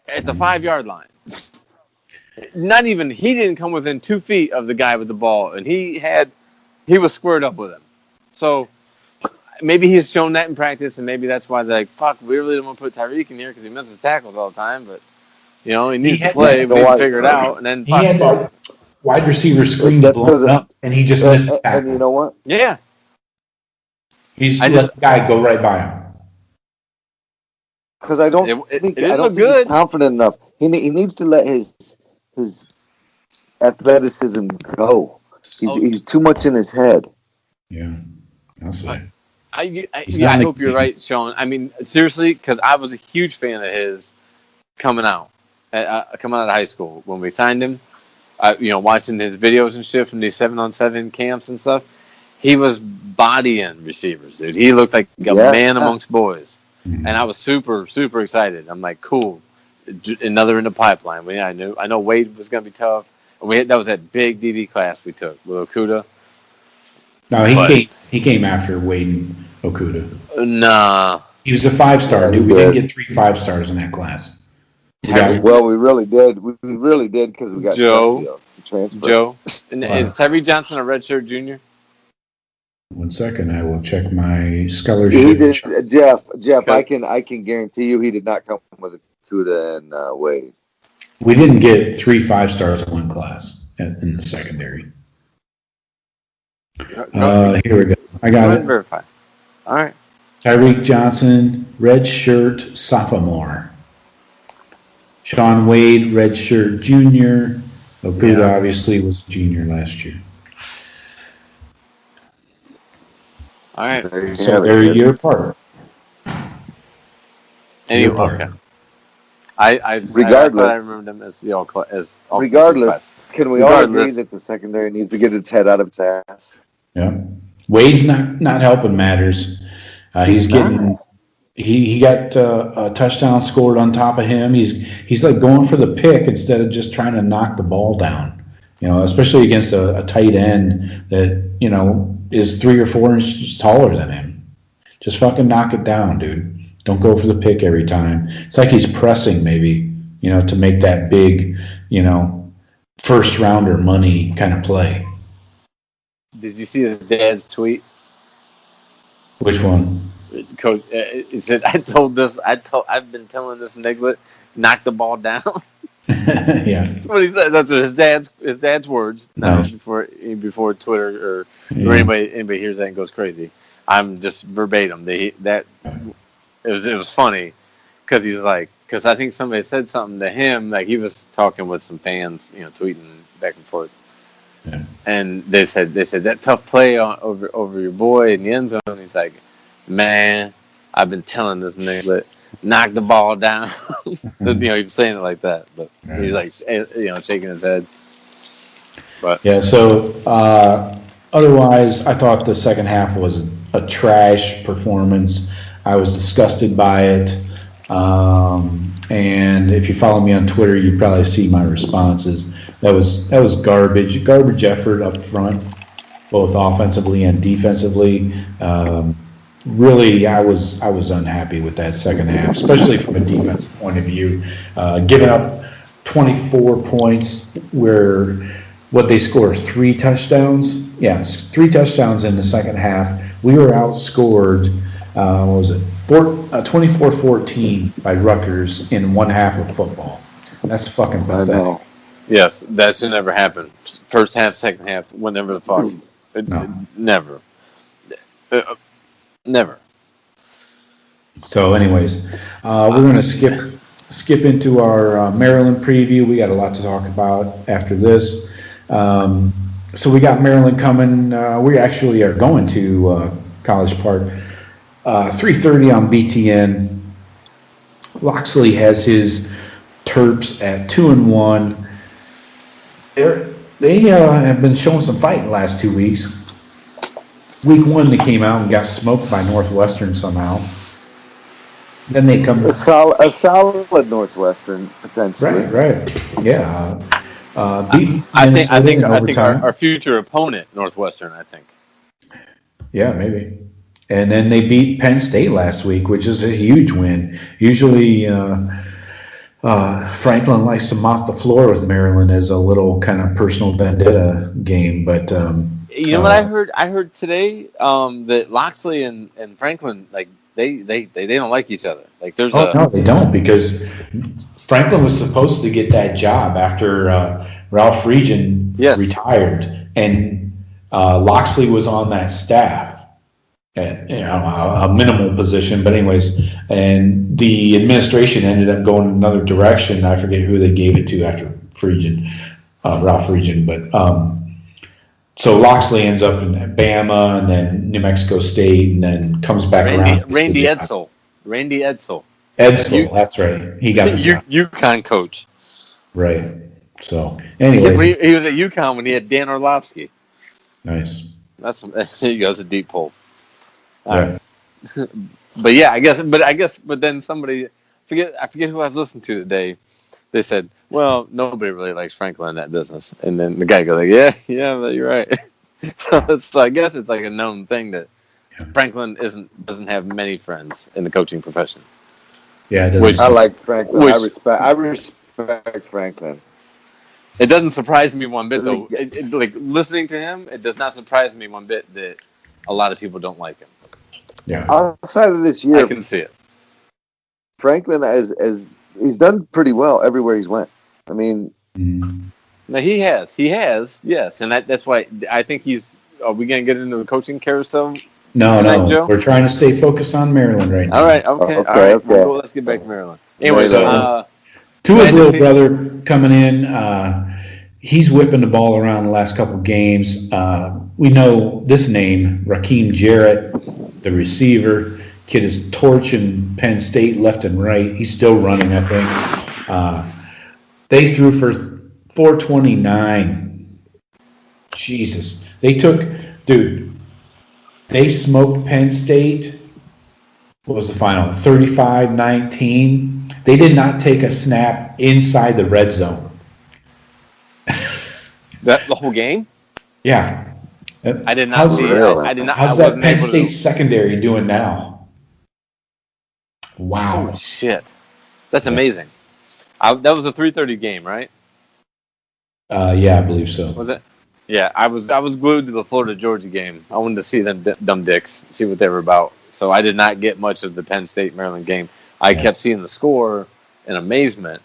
at the 5-yard line. He didn't come within 2 feet of the guy with the ball, and he was squared up with him. So maybe he's shown that in practice, and maybe that's why they're like, fuck, we really don't want to put Tyreek in here because he misses tackles all the time, but he needs to play. We need to figure it out. And then he had that wide receiver screen blown up, and he just missed the tackle. And you know what? Yeah. He's let the guy go right by him. Because I don't think he's confident enough. He needs to let his athleticism go. He's too much in his head. Yeah, I'll say. I hope you're right, Shawn. I mean, seriously, because I was a huge fan of his coming out of high school when we signed him. Watching his videos and shit from these 7-on-7 camps and stuff. He was bodying receivers, dude. He looked like a man amongst boys, and I was super, super excited. I'm like, cool, another in the pipeline. I know Wade was gonna be tough. That was that big DB class we took with Okudah. No, he came after Wade and Okudah. Nah. He was a 5-star, dude. We didn't get 3 5-stars in that class. We really did. We really did because we got Joe to transfer. Joe. And is Tyreek Johnson a redshirt junior? 1 second, I will check my scholarship. He did, Jeff. Okay. I can guarantee you, he did not come with Okudah and Wade. We didn't get 3 5-stars in one class in the secondary. Here we go. I got it. Verify. All right. Tyreek Johnson, red shirt, sophomore. Shawn Wade, red shirt, junior. Okudah obviously was junior last year. All right. So they're a year apart. Anyway, okay. Regardless, I remember them as the all class. Regardless, can we all agree that the secondary needs to get its head out of its ass? Yeah. Wade's not helping matters. He's getting He got a touchdown scored on top of him. He's like going for the pick instead of just trying to knock the ball down. Especially against a tight end that is 3 or 4 inches taller than him. Just fucking knock it down, dude. Don't go for the pick every time. It's like he's pressing maybe, to make that big, first rounder money kind of play. Did you see his dad's tweet? Which one? Coach, he said, I've been telling this niglet, knock the ball down. Yeah. That's what he said. That's what his dad's words. Nice. Before Twitter or anybody hears that and goes crazy. I'm just verbatim. It was funny because I think somebody said something to him, like he was talking with some fans, tweeting back and forth. Yeah. And they said that tough play over your boy in the end zone. He's like, man, I've been telling this nigga, knock the ball down. He was saying it like that, but he's like, shaking his head. But yeah. So otherwise, I thought the second half was a trash performance. I was disgusted by it. And if you follow me on Twitter, you probably see my responses. That was garbage effort up front, both offensively and defensively. Really, I was unhappy with that second half, especially from a defensive point of view. Giving up 24 points, where what they scored 3 touchdowns. Yeah, 3 touchdowns in the second half. We were outscored. What was it? 24-14 by Rutgers in one half of football. That's fucking pathetic. Yes, that should never happen. First half, second half, whenever the fuck. Never. Never. So, anyways, we're going to skip into our Maryland preview. We got a lot to talk about after this. So we got Maryland coming. We actually are going to College Park. 3:30 on BTN. Loxley has his Terps at 2-1. They have been showing some fight in the last 2 weeks. Week 1, they came out and got smoked by Northwestern somehow. Then they come a solid Northwestern potentially. Right. Yeah. I think our future opponent, Northwestern. I think. Yeah, maybe. And then they beat Penn State last week, which is a huge win. Usually, Franklin likes to mop the floor with Maryland as a little kind of personal vendetta game. But what I heard? I heard today that Loxley and Franklin, like they don't like each other. Like there's no, they don't, because Franklin was supposed to get that job after Ralph Regan retired, and Loxley was on that staff. At, a minimal position, but anyways, and the administration ended up going another direction. I forget who they gave it to after Ralph Regan, but so Loxley ends up in Bama and then New Mexico State, and then comes back around. Randy Edsall, that's right. He got the UConn coach, right? So, anyways, he was at UConn when he had Dan Orlovsky. Nice. There you go. That's a deep hole. Right. But then somebody, I forget who I was listening to today. They said, well, nobody really likes Franklin in that business. And then the guy goes like, yeah, you're right. So I guess it's like a known thing that Franklin doesn't have many friends in the coaching profession. Yeah, I like Franklin. I respect Franklin. It doesn't surprise me one bit, though. Like listening to him, it does not surprise me one bit that a lot of people don't like him. Yeah. Outside of this year, I can see it. Franklin he's done pretty well everywhere he's went. I mean, no, he has, yes, and that's why I think he's. Are we gonna get into the coaching carousel? No, Joe? We're trying to stay focused on Maryland right now. All right, okay. Well, let's get back to Maryland. Anyway, Tua's little brother coming in. He's whipping the ball around the last couple games. We know this name, Raheem Jarrett, the receiver. Kid is torching Penn State left and right. He's still running, I think. They threw for 429. Jesus. They smoked Penn State what was the final? 35-19. They did not take a snap inside the red zone. The whole game? Yeah. I did not see it. I did not. How's that Penn State secondary doing now? Wow. Oh, shit. That's amazing. That was a 3:30 game, right? Yeah, I believe so. Was it? Yeah, I was glued to the Florida Georgia game. I wanted to see them dumb dicks, see what they were about. So I did not get much of the Penn State Maryland game. I kept seeing the score in amazement,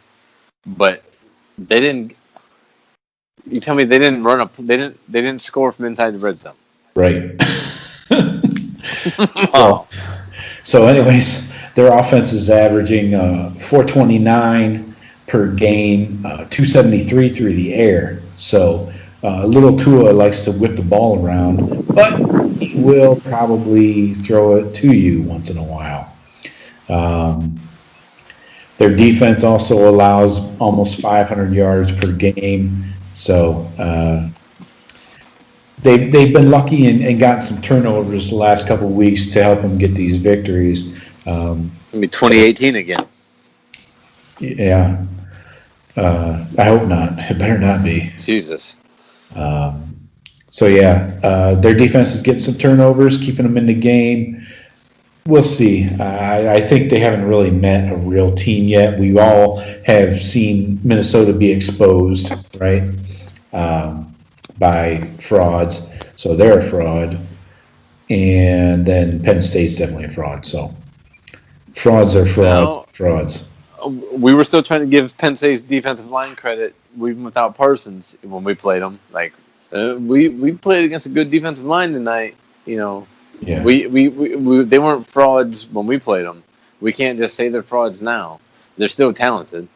but they didn't. You tell me they didn't they didn't score from inside the red zone. Right. So anyways, their offense is averaging 429 per game, 273 through the air. So little Tua likes to whip the ball around, but he will probably throw it to you once in a while. Their defense also allows almost 500 yards per game. So they've been lucky and gotten some turnovers the last couple of weeks to help them get these victories. It's going to be 2018 again. Yeah. I hope not. It better not be. Jesus. Their defense is getting some turnovers, keeping them in the game. We'll see. I think they haven't really met a real team yet. We all have seen Minnesota be exposed, right, by frauds. So they're a fraud. And then Penn State's definitely a fraud. So frauds are frauds. We were still trying to give Penn State's defensive line credit, even without Parsons, when we played them. Like we played against a good defensive line tonight. You know, yeah. We they weren't frauds when we played them. We can't just say they're frauds now. They're still talented.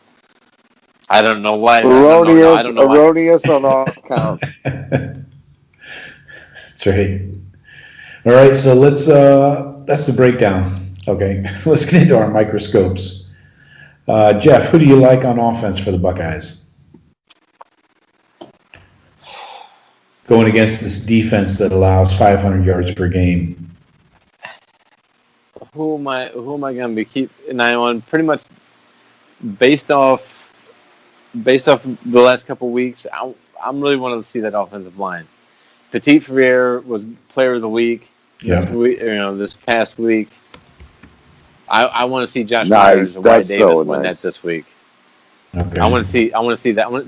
I don't know why. Erroneous on all counts. That's right. All right, so let's. That's the breakdown. Okay, let's get into our microscopes. Jeff, who do you like on offense for the Buckeyes? Going against this defense that allows 500 yards per game. Who am I going to be keeping an eye on? Pretty much based off the last couple of weeks, I'm really wanting to see that offensive line. Petit Frere was Player of the Week this past week. I want to see Josh Myers and Wyatt Davis win that this week. Okay. I want to see that. All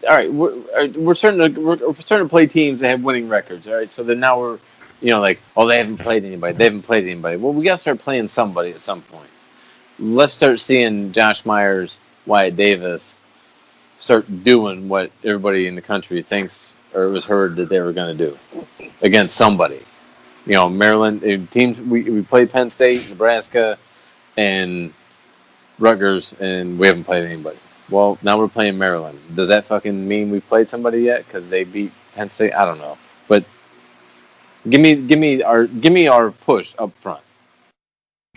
right, we're starting to play teams that have winning records. All right, so then now we're, they haven't played anybody. Well, we got to start playing somebody at some point. Let's start seeing Josh Myers, Wyatt Davis start doing what everybody in the country thinks or was heard that they were going to do against somebody. Maryland teams. We played Penn State, Nebraska, and Rutgers, and we haven't played anybody. Well, now we're playing Maryland. Does that fucking mean we've played somebody yet? Because they beat Penn State. I don't know, but give me our push up front.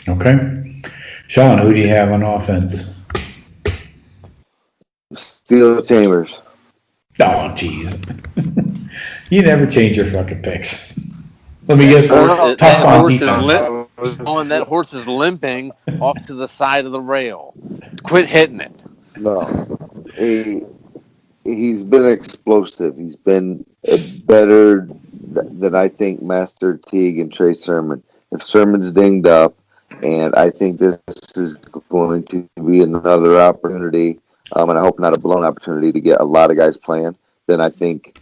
Okay, Shawn, who do you have on offense? Steel Chambers. Oh, jeez. You never change your fucking picks. Let me guess. That horse is limping off to the side of the rail. Quit hitting it. No, he's been explosive. He's been better than I think Master Teague and Trey Sermon. If Sermon's dinged up, and I think this is going to be another opportunity, and I hope not a blown opportunity to get a lot of guys playing, then I think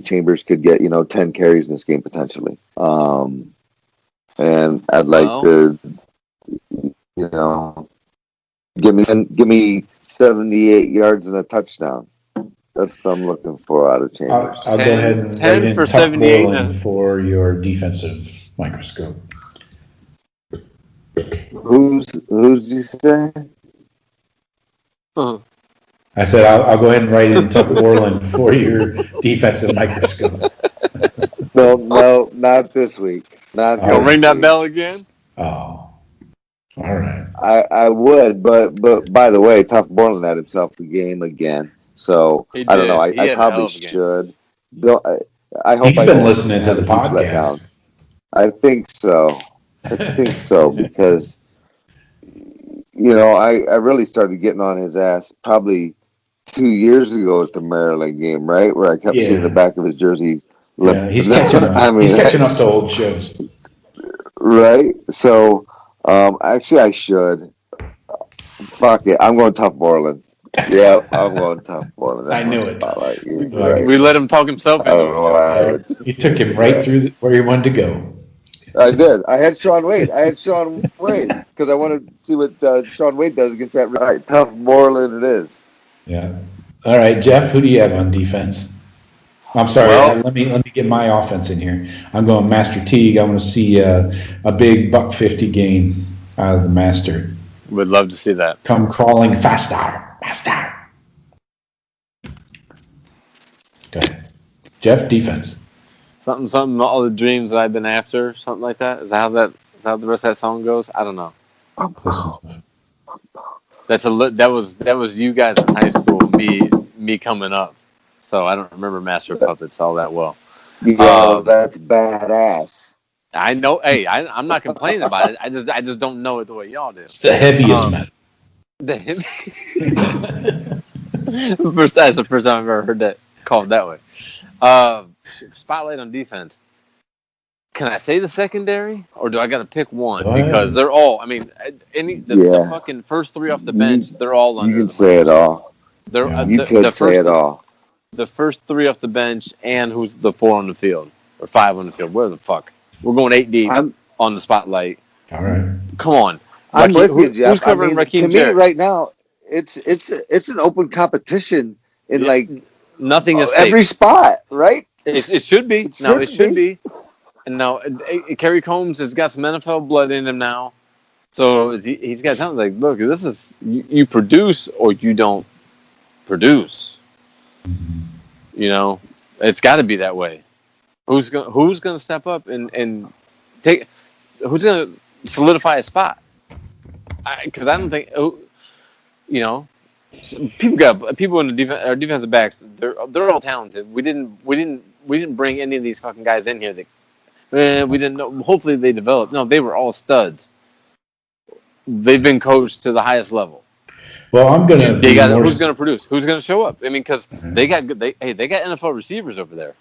Chambers could get 10 carries in this game potentially. And I'd like to give me 78 yards and a touchdown. That's what I'm looking for out of Chambers. I'll go ahead and 10 for 78 for your defensive microscope. Who's you say? I said I'll go ahead and write in Tuck Borland for your defensive microscope. No, not this week. You'll ring that bell again? Oh, all right. I would, but by the way, Tuck Borland had himself a game again. So I don't know. I probably should. I hope he's been listening to the podcast. I think so. I think so because, I really started getting on his ass probably 2 years ago at the Maryland game, right? Where I kept seeing the back of his jersey. Yeah, he's catching up. He's catching up to old shows. Right? So, actually, I should. Fuck it. I'm going Tough Borland. Yeah, I'm going Tough Borland. I knew it. Right. We let him talk himself into it. You took him right through where he wanted to go. I did. I had Shawn Wade. Because I wanted to see what Shawn Wade does against that right. Tough Borland it is. Yeah. All right, Jeff, who do you have on defense? I'm sorry. Let me get my offense in here. I'm going Master Teague. I want to see a big $150 game out of the Master. Would love to see that. Come crawling faster. Go ahead. Jeff, defense. Something. All the dreams that I've been after. Something like that. Is that how the rest of that song goes? I don't know. That was you guys in high school. Me coming up. So I don't remember Master of Puppets all that well. Yeah, that's badass. I know. Hey, I'm not complaining about it. I just don't know it the way y'all do. It's the heaviest metal. That's the first time I've ever heard that called that way. Spotlight on defense. Can I say the secondary, or do I got to pick one? Because they're all. I mean, the fucking first three off the bench, they're all under. You can say it all. You could say it all. The first three off the bench, and who's the 4 on the field or 5 on the field? Where the fuck? We're going 8 deep on the spotlight. All right. Come on. I'm with you, Jeff. Who's covering Raheem to Jarrett? Me right now, it's an open competition in nothing is safe. Every spot, right? It should be. It should be. And now Kerry Combs has got some NFL blood in him now, so he's got something like, look, this is you produce or you don't produce. It's got to be that way. Who's gonna step up and take? Who's gonna solidify a spot? Because I don't think people in the our defensive backs. They're all talented. We didn't bring any of these fucking guys in here that we didn't know. Hopefully they developed. No, they were all studs. They've been coached to the highest level. Well, who's gonna produce? Who's gonna show up? I mean, because they got NFL receivers over there.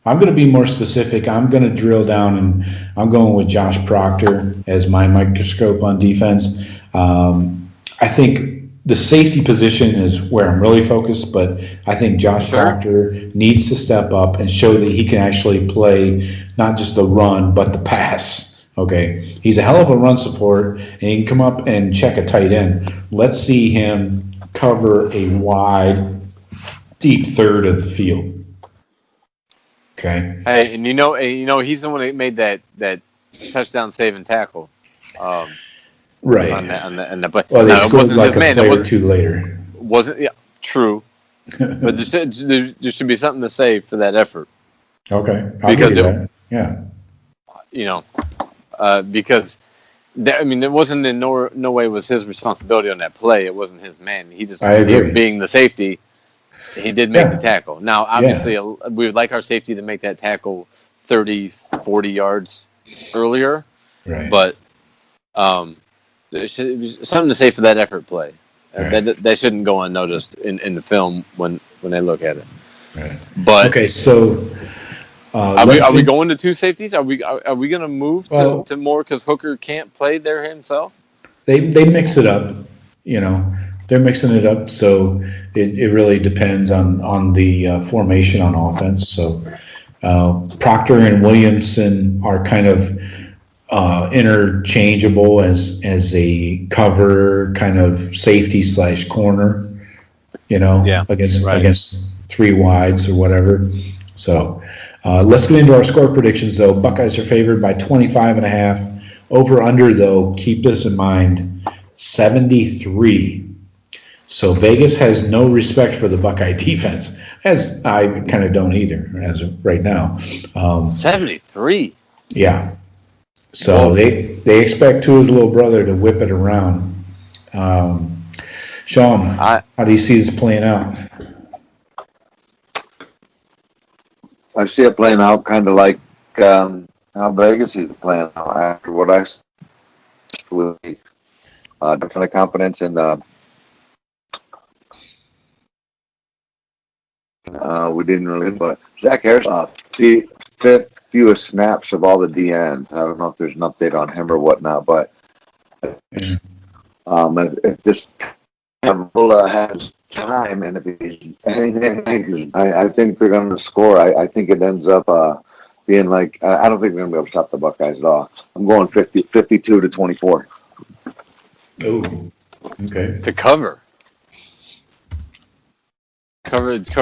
I'm going to be more specific. I'm going to drill down, and I'm going with Josh Proctor as my microscope on defense. I think the safety position is where I'm really focused, but I think Josh Proctor needs to step up and show that he can actually play not just the run, but the pass. Okay, he's a hell of a run support, and he can come up and check a tight end. Let's see him cover a wide, deep third of the field. Okay. Hey, and he's the one that made that touchdown saving tackle. Right. On the play. Well, they scored like a play or two later. Wasn't true, but there should be something to say for that effort. Okay. I'll give you that. Yeah. Because it wasn't in no way was his responsibility on that play. It wasn't his man. He just being the safety. He did make the tackle. Now, obviously, we would like our safety to make that tackle 30, 40 yards earlier. Right. But there should be something to say for that effort play. Right. That shouldn't go unnoticed in the film when they look at it. Right. But okay, so are we going to two safeties? Are we going to move to more because Hooker can't play there himself? They mix it up, They're mixing it up, so it really depends on the formation on offense. So Proctor and Williamson are kind of interchangeable as a cover kind of safety / corner, against three wides or whatever. So let's get into our score predictions, though. Buckeyes are favored by 25.5. Over under, though, keep this in mind, 73. So Vegas has no respect for the Buckeye defense, as I kind of don't either as of right now. 73. Yeah. So they expect Tua's little brother to whip it around. Shawn, how do you see this playing out? I see it playing out kind of like How big is he playing now? After what I saw with definitely confidence in we didn't really, but Zach Harris, fifth fewest snaps of all the DNs. I don't know if there's an update on him or whatnot, but if this Bulla has time and if he's anything, I think they're going to score. I think it ends up being like, I don't think they're going to be able to stop the Buckeyes at all. I'm going 52 to 24. Oh, okay. To cover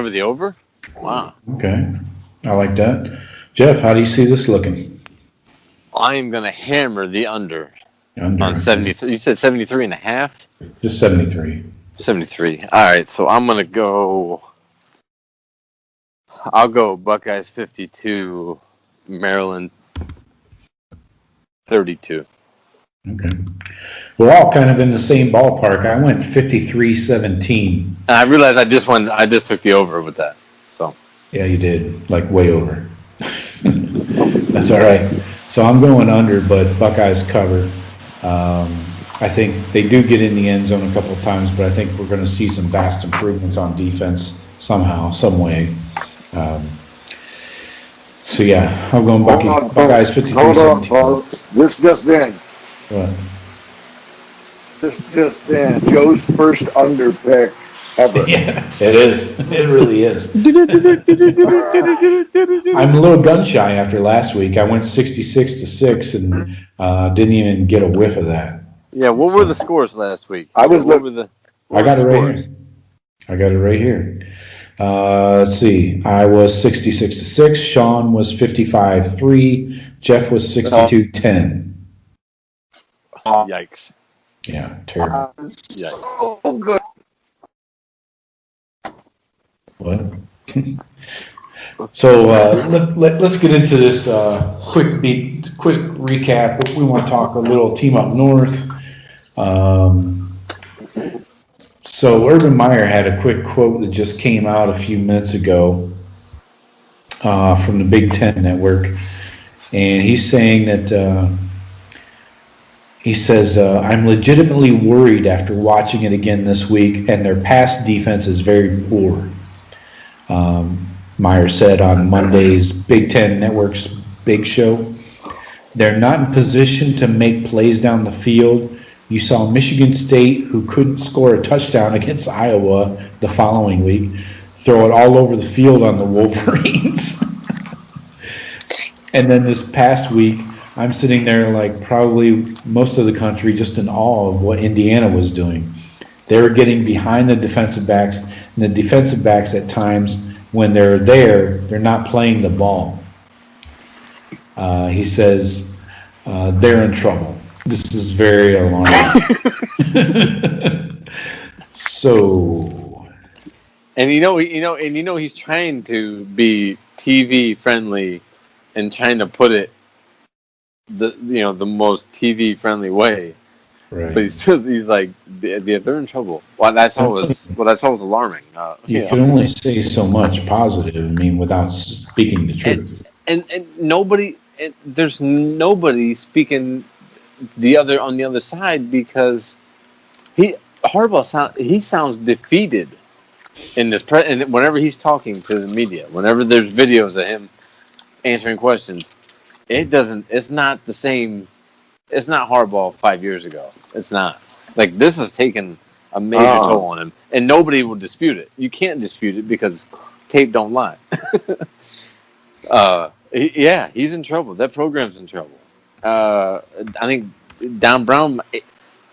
the over. Wow. Okay, I like that. Jeff, how do you see this looking? I am going to hammer the under Under on 73. You said 73 and a half? Just 73. 73. All right, so I'm going to go. I'll go Buckeyes 52, Maryland 32. Okay. We're all kind of in the same ballpark. I went 53-17. I realized I just took the over with that. So. Yeah, you did. Like way over. That's all right. So I'm going under, but Buckeyes cover. I think they do get in the end zone a couple of times, but I think we're going to see some vast improvements on defense somehow, some way. So yeah, I'm going Buckeyes 53-17. Hold on, folks. This just in. What? This just in. Joe's first under pick ever. Yeah, it is. It really is. I'm a little gun shy after last week. I went 66-6 and didn't even get a whiff of that. Yeah, what were the scores last week? I was what were the I got it right here. I got it right here. Let's see. I was 66-6. Shawn was 55-3. Jeff was 62-10. Yikes. Yeah, terrible. Yikes. Oh, good. What? So let's get into this quick recap. We want to talk a little team up north. So Urban Meyer had a quick quote that just came out a few minutes ago from the Big Ten Network, and he's saying that he says, "I'm legitimately worried after watching it again this week, and their pass defense is very poor." Meyer said on Monday's Big Ten Network's Big Show, "They're not in position to make plays down the field. You saw Michigan State, who couldn't score a touchdown against Iowa the following week, throw it all over the field on the Wolverines." And then this past week, I'm sitting there like probably most of the country just in awe of what Indiana was doing. They were getting behind the defensive backs, and the defensive backs at times, when they're there, they're not playing the ball. He says they're in trouble. This is very alarming. So, and he's trying to be TV friendly and trying to put it the most TV friendly way. right. But he's like they're in trouble. Well, that's always alarming. You can only say so much positive. I mean, without speaking the truth. And nobody, there's nobody speaking on the other side, because Harbaugh sounds defeated in this and whenever he's talking to the media, whenever there's videos of him answering questions, it's not the same. It's not Harbaugh 5 years ago. It's not. Like, this has taken a major toll on him, and nobody will dispute it. You can't dispute it because tape don't lie. He's in trouble. That program's in trouble. I think Don Brown,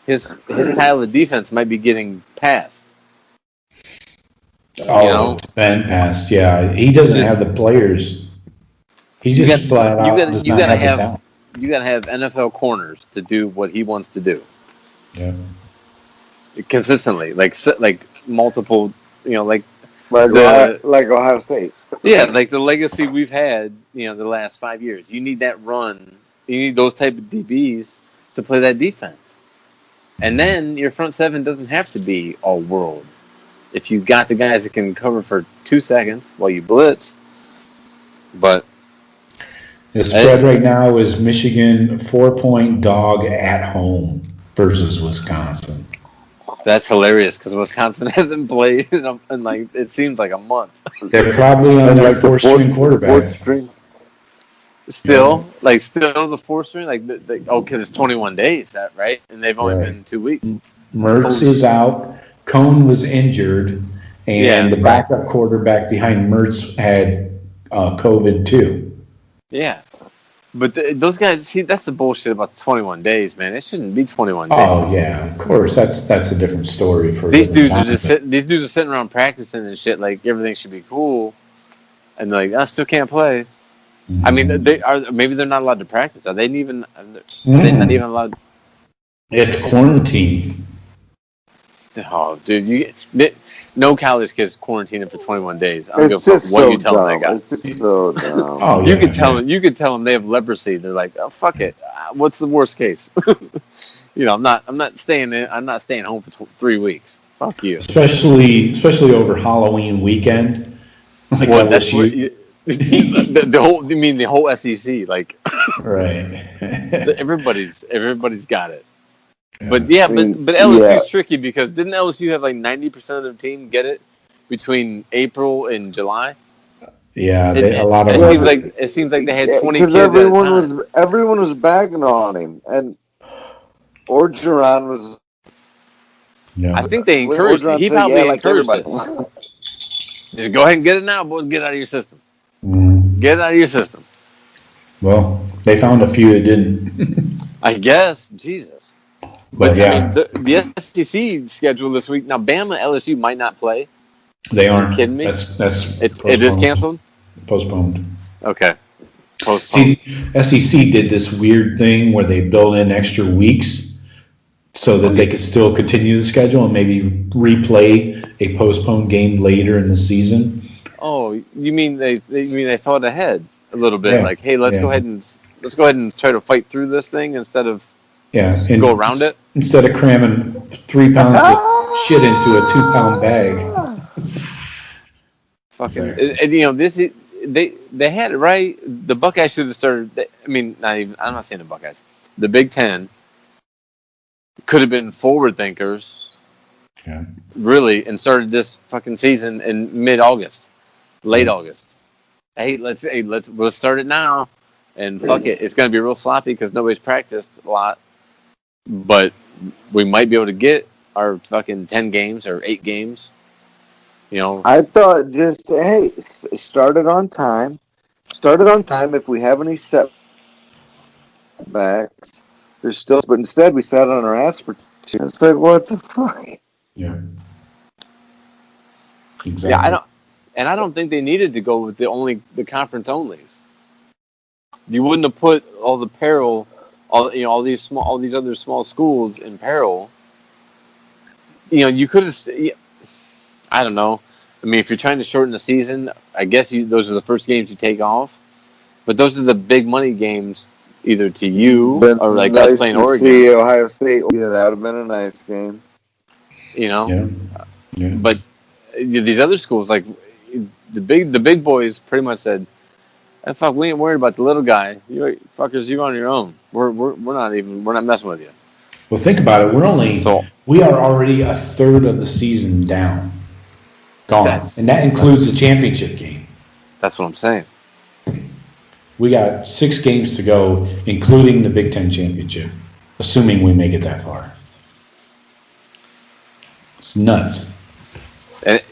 his style of defense might be getting passed. It's been passed. Yeah, he doesn't have the players. He just flat out does not have the talent. You got to have NFL corners to do what he wants to do. Yeah. Consistently, like multiple, like Ohio State. Yeah, like the legacy we've had, the last 5 years. You need that run. You need those type of DBs to play that defense. And then your front seven doesn't have to be all world. If you've got the guys that can cover for 2 seconds while you blitz. But The spread right now is Michigan 4-point dog at home versus Wisconsin. That's hilarious because Wisconsin hasn't played in like it seems like a month. They're probably on their fourth-string quarterback. Fourth string. Still the fourth string, because it's 21 days, that right? And they've only been 2 weeks. Mertz is out. Cone was injured, and the backup quarterback behind Mertz had COVID too. Yeah. But those guys, see, that's the bullshit about the 21 days, man. It shouldn't be 21 days. Oh yeah, of course. That's a different story for these dudes. These dudes are sitting around practicing and shit like everything should be cool, and they're like, I still can't play. Mm-hmm. I mean, maybe they're not allowed to practice. Are they even? Are they not even allowed? It's quarantine. Oh, dude, no college kids quarantining for 21 days. I don't give a fuck what you tell them they got. It's just so dumb. Oh, you can tell them. You can tell them they have leprosy. They're like, oh, fuck it. What's the worst case? I'm not staying in. I'm not staying home for 3 weeks. Fuck you. Especially over Halloween weekend. Like that's what the whole. You mean the whole SEC? Like, right. Everybody's got it. Yeah. But LSU's tricky because didn't LSU have like 90% of their team get it between April and July? Yeah, a lot of it seems like they had 20 kids. Because everyone was bagging on him, and Orgeron was. No. I think they encouraged him. He probably encouraged it. Just go ahead and get it now, boys. Get it out of your system. Mm. Get it out of your system. Well, they found a few that didn't. I guess. Jesus. But yeah, I mean, the SEC schedule this week. Now, Bama, LSU might not play. They aren't. Are you kidding me? It is canceled. Postponed. Okay. See, SEC did this weird thing where they built in extra weeks so that they could still continue the schedule and maybe replay a postponed game later in the season. Oh, you mean they thought ahead a little bit? Yeah. Like, hey, let's go ahead and try to fight through this thing instead of. Yeah, and go around it instead of cramming 3 pounds of shit into a 2-pound bag. Fucking, and this is, they had it right. The Buckeyes should have started. I'm not saying the Buckeyes. The Big Ten could have been forward thinkers, really, and started this fucking season in mid-August, late August. Hey, let's start it now, and fuck it. It's gonna be real sloppy because nobody's practiced a lot. But we might be able to get our fucking 10 games or 8 games. I thought start it on time. Start it on time. If we have any setbacks, there's still. But instead, we sat on our ass for 2. It's like, what the fuck? Yeah. Exactly. Yeah, I don't think they needed to go with the conference onlys. You wouldn't have put all the peril. All these other small schools in peril. You could have. I don't know. I mean, if you're trying to shorten the season, I guess those are the first games you take off. But those are the big money games, either to you or like us playing Oregon. See Ohio State. Yeah, that would have been a nice game. Yeah. But these other schools, like the big boys, pretty much said. Fuck, we ain't worried about the little guy. You fuckers, you on your own. We're not messing with you. Well, think about it. We are already a third of the season gone, and that includes the championship game. That's what I'm saying. We got 6 games to go, including the Big Ten championship, assuming we make it that far. It's nuts. And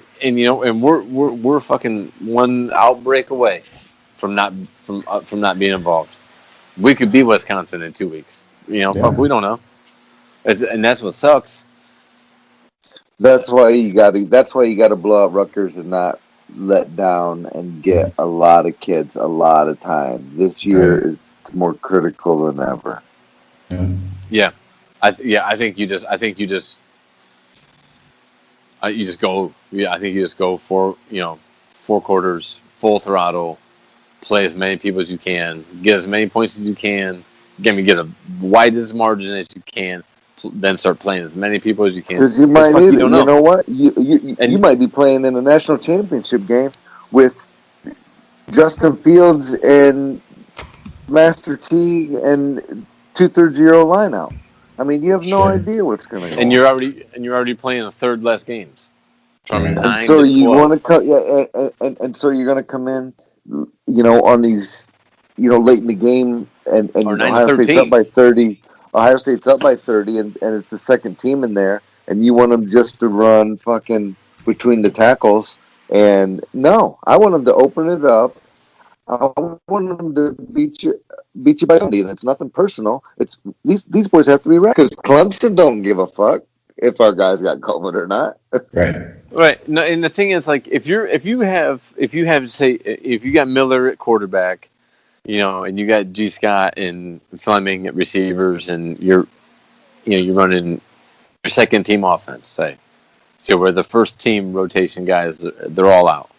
we're fucking one outbreak away from not being involved. We could be Wisconsin in 2 weeks. Fuck, we don't know. And that's what sucks. That's why you got to blow out Rutgers and not let down and get a lot of kids a lot of time. This year is more critical than ever. Yeah. I think you just go. Yeah, I think you just go for 4 quarters, full throttle. Play as many people as you can, get as many points as you can, get a widest margin as you can, then start playing as many people as you can. Because you might need it. You know what? You might be playing in a national championship game with Justin Fields and Master T and 2/3 of your line out. I mean, you have no idea what's going to go. And you're already playing a third less games. From 9 and so to you 12. want to cut, and so you're going to come in, on these, late in the game, and Ohio State's up by 30. Ohio State's up by 30, and it's the second team in there, and you want them just to run fucking between the tackles. And no, I want them to open it up. I want them to beat you by 70, and it's nothing personal. It's these boys have to be right, because Clemson don't give a fuck if our guys got COVID or not. Right. No, and the thing is, like, if you got Miller at quarterback, and you got G. Scott and Fleming at receivers, and you're running your second team offense, say, so where the first team rotation guys, they're all out,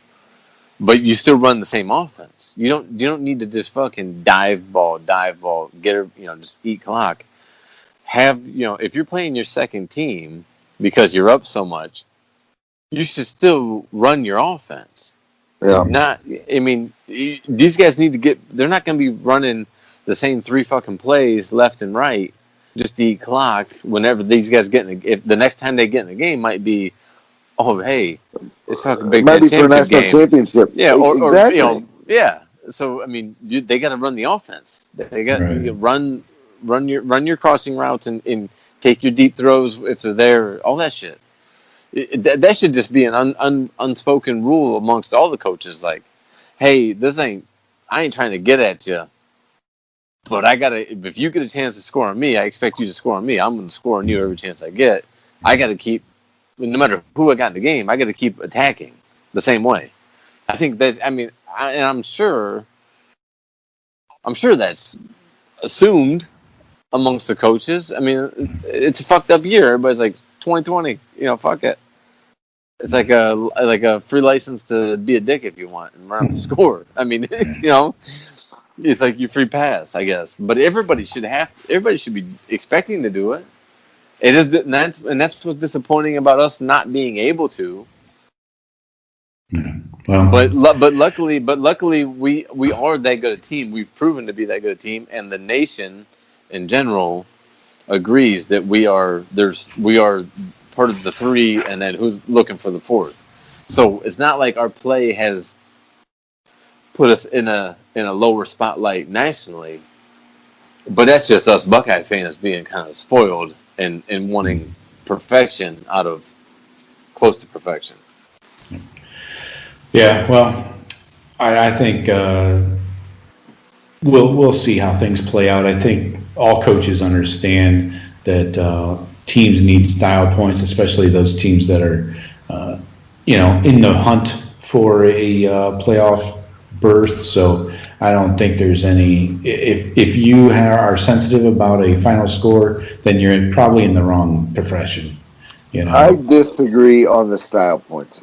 but you still run the same offense. You don't need to just fucking dive ball, get her, just eat clock. If you're playing your second team because you're up so much, you should still run your offense. Yeah. These guys need to get. They're not going to be running the same 3 fucking plays left and right just to eat clock. Whenever these guys if the next time they get in the game might be, oh hey, it's fucking Big Ten championship. Yeah, exactly. Yeah. So they got to run the offense. They got to run your crossing routes and take your deep throws if they're there. All that shit. That should just be an unspoken rule amongst all the coaches. Like, hey, I ain't trying to get at you, but if you get a chance to score on me, I expect you to score on me. I'm going to score on you every chance I get. I got to keep, no matter who I got in the game, I got to keep attacking the same way. I think I'm sure that's assumed amongst the coaches. I mean, it's a fucked up year. Everybody's like, 2020, fuck it. It's like a free license to be a dick if you want and run up the score. I mean, it's like your free pass, I guess. But everybody should be expecting to do it. It is, and that's what's disappointing about us not being able to. Well, but luckily we are that good a team. We've proven to be that good a team, and the nation in general agrees that we are part of the 3, and then who's looking for the 4th. So it's not like our play has put us in a lower spotlight nationally, but that's just us Buckeye fans being kind of spoiled and wanting perfection out of close to perfection. Yeah, well, I think we'll see how things play out. I think all coaches understand that teams need style points, especially those teams that are, in the hunt for a playoff berth. So I don't think there's any. If you are sensitive about a final score, then you're probably in the wrong profession. I disagree on the style points.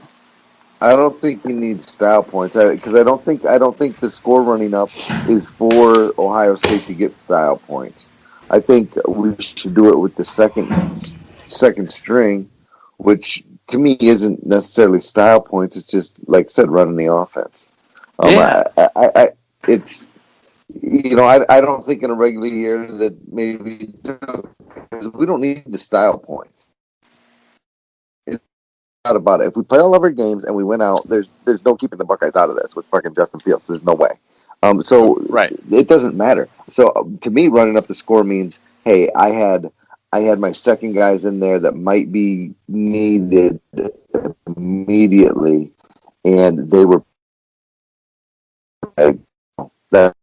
I don't think you need style points because I don't think the score running up is for Ohio State to get style points. I think we should do it with the second string, which to me isn't necessarily style points. It's just, like I said, running the offense. I don't think in a regular year that maybe because we don't need the style points. It's not about it. If we play all of our games and we win out, there's no keeping the Buckeyes out of this with fucking Justin Fields. There's no way. It doesn't matter. So to me, running up the score means, hey, I had my second guys in there that might be needed immediately, and they were that.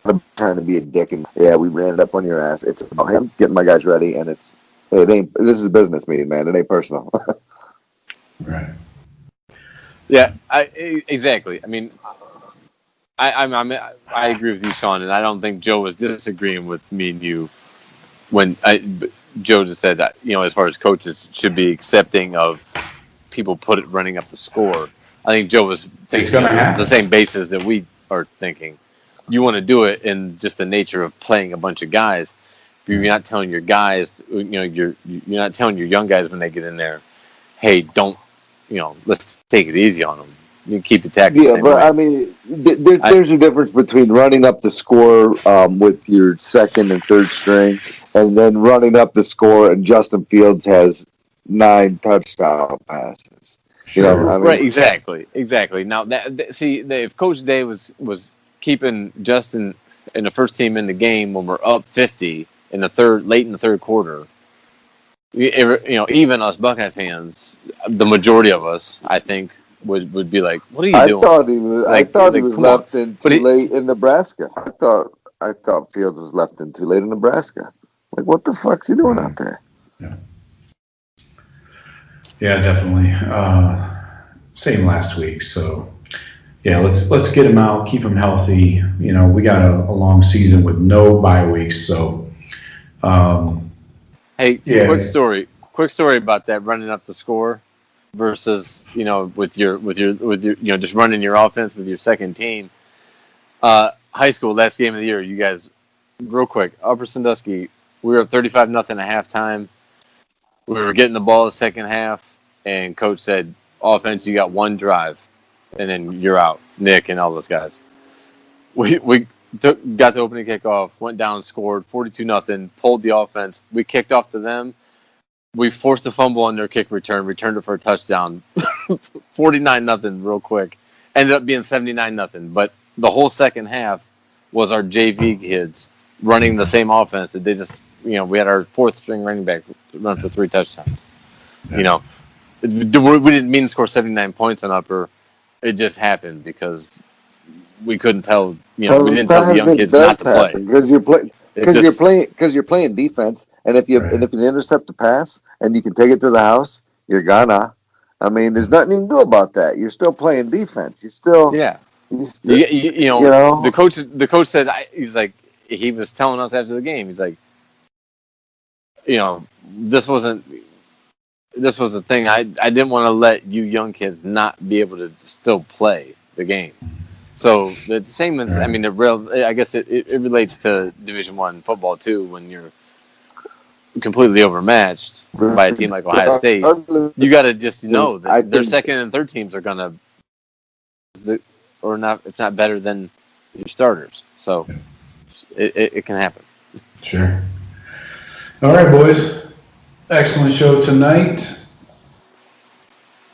I'm trying to be a dick, and we ran it up on your ass. It's about him getting my guys ready, and it ain't. This is a business meeting, man. It ain't personal. Right. Yeah, exactly. I mean, I agree with you, Shawn, and I don't think Joe was disagreeing with me and you when Joe just said that, as far as coaches should be accepting of people running up the score. I think Joe was thinking the same basis that we are thinking. You want to do it in just the nature of playing a bunch of guys. But you're not telling your guys, you're not telling your young guys when they get in there, hey, don't, let's take it easy on them. You keep attack the same but way. I mean, there's a difference between running up the score with your second and third string, and then running up the score, and Justin Fields has 9 touchdown passes. You know, I mean, right? Exactly. Now if Coach Day was keeping Justin in the first team in the game when we're up 50 late in the third quarter, even us Buckeye fans, the majority of us, I think, would be like, "What are you doing?" I thought he was left in too late in Nebraska. I thought Fields was left in too late in Nebraska. Like, what the fuck's he doing out there? Yeah, definitely. Same last week. So, yeah, let's get him out, keep him healthy. You know, we got a long season with no bye weeks. So, hey, quick story about that running up the score versus with your just running your offense with your second team. High school last game of the year, you guys, real quick. Upper Sandusky, we were up 35-0 at halftime. We were getting the ball the second half, and coach said, "Offense, you got one drive, and then you're out." Nick and all those guys. We got the opening kickoff, went down, scored 42-0, pulled the offense. We kicked off to them. We forced a fumble on their kick return, returned it for a touchdown. 49-0 real quick. Ended up being 79-0. But the whole second half was our JV kids running the same offense. They just, we had our fourth string running back run for 3 touchdowns. Yeah. We didn't mean to score 79 points on Upper. It just happened because we couldn't tell, we didn't tell the young kids not to play. Because you're playing defense. And if you intercept the pass and you can take it to the house, you're gonna. I mean, there's nothing you can do about that. You're still playing defense. You're still The coach said he was telling us after the game. He's like, this was the thing. I didn't want to let you young kids not be able to still play the game. So the same. I mean, I guess it relates to Division I football too. When you're completely overmatched by a team like Ohio State, you got to just know that their second and third teams are gonna, or not, if not better than your starters. So it can happen. Sure. All right, boys. Excellent show tonight.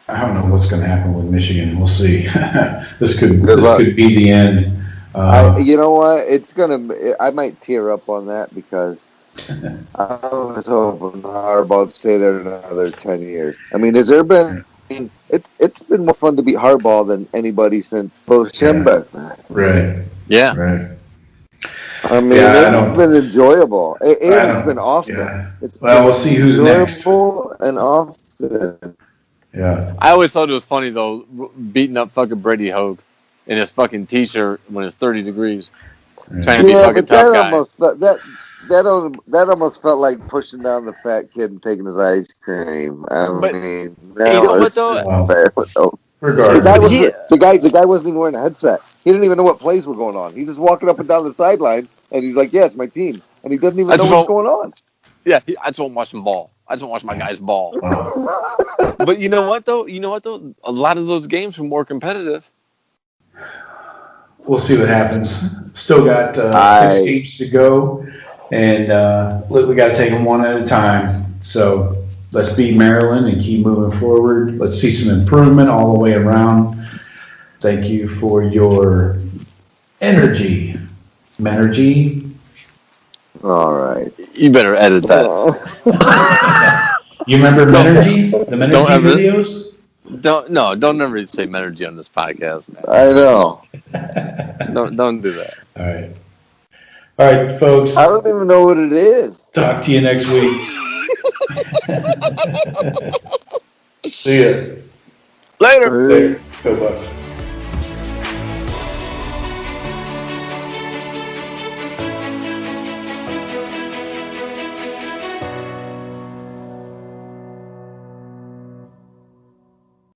I don't know what's going to happen with Michigan. We'll see. This could be the end. You know what? I might tear up on that because I was hoping Harbaugh would stay there another 10 years. I mean, has there been? It's been more fun to beat Harbaugh than anybody since Bo Schembechler. Yeah. Right. Yeah. Right. I mean, it's been enjoyable. It's been often. Yeah. We'll see who's next. And often. Yeah. I always thought it was funny though, beating up fucking Brady Hoke in his fucking t-shirt when it's 30 degrees, trying to be fucking tough guy. That almost felt like pushing down the fat kid and taking his ice cream. Regardless, the guy wasn't even wearing a headset. He didn't even know what plays were going on. He's just walking up and down the sideline, and he's like, "Yeah, it's my team," and he doesn't even know what's going on. Yeah, I just want to watch him ball. I just want to watch my guys ball. But you know what though? A lot of those games were more competitive. We'll see what happens. Still got 6 games to go, and we got to take them one at a time. So let's beat Maryland and keep moving forward. Let's see some improvement all the way around. Thank you for your energy. Menergy. All right. You better edit that. You remember Menergy? The Menergy videos? Don't ever say Menergy on this podcast, man. I know. Don't do that. All right, folks. I don't even know what it is. Talk to you next week. See ya. Later. Go Bucks.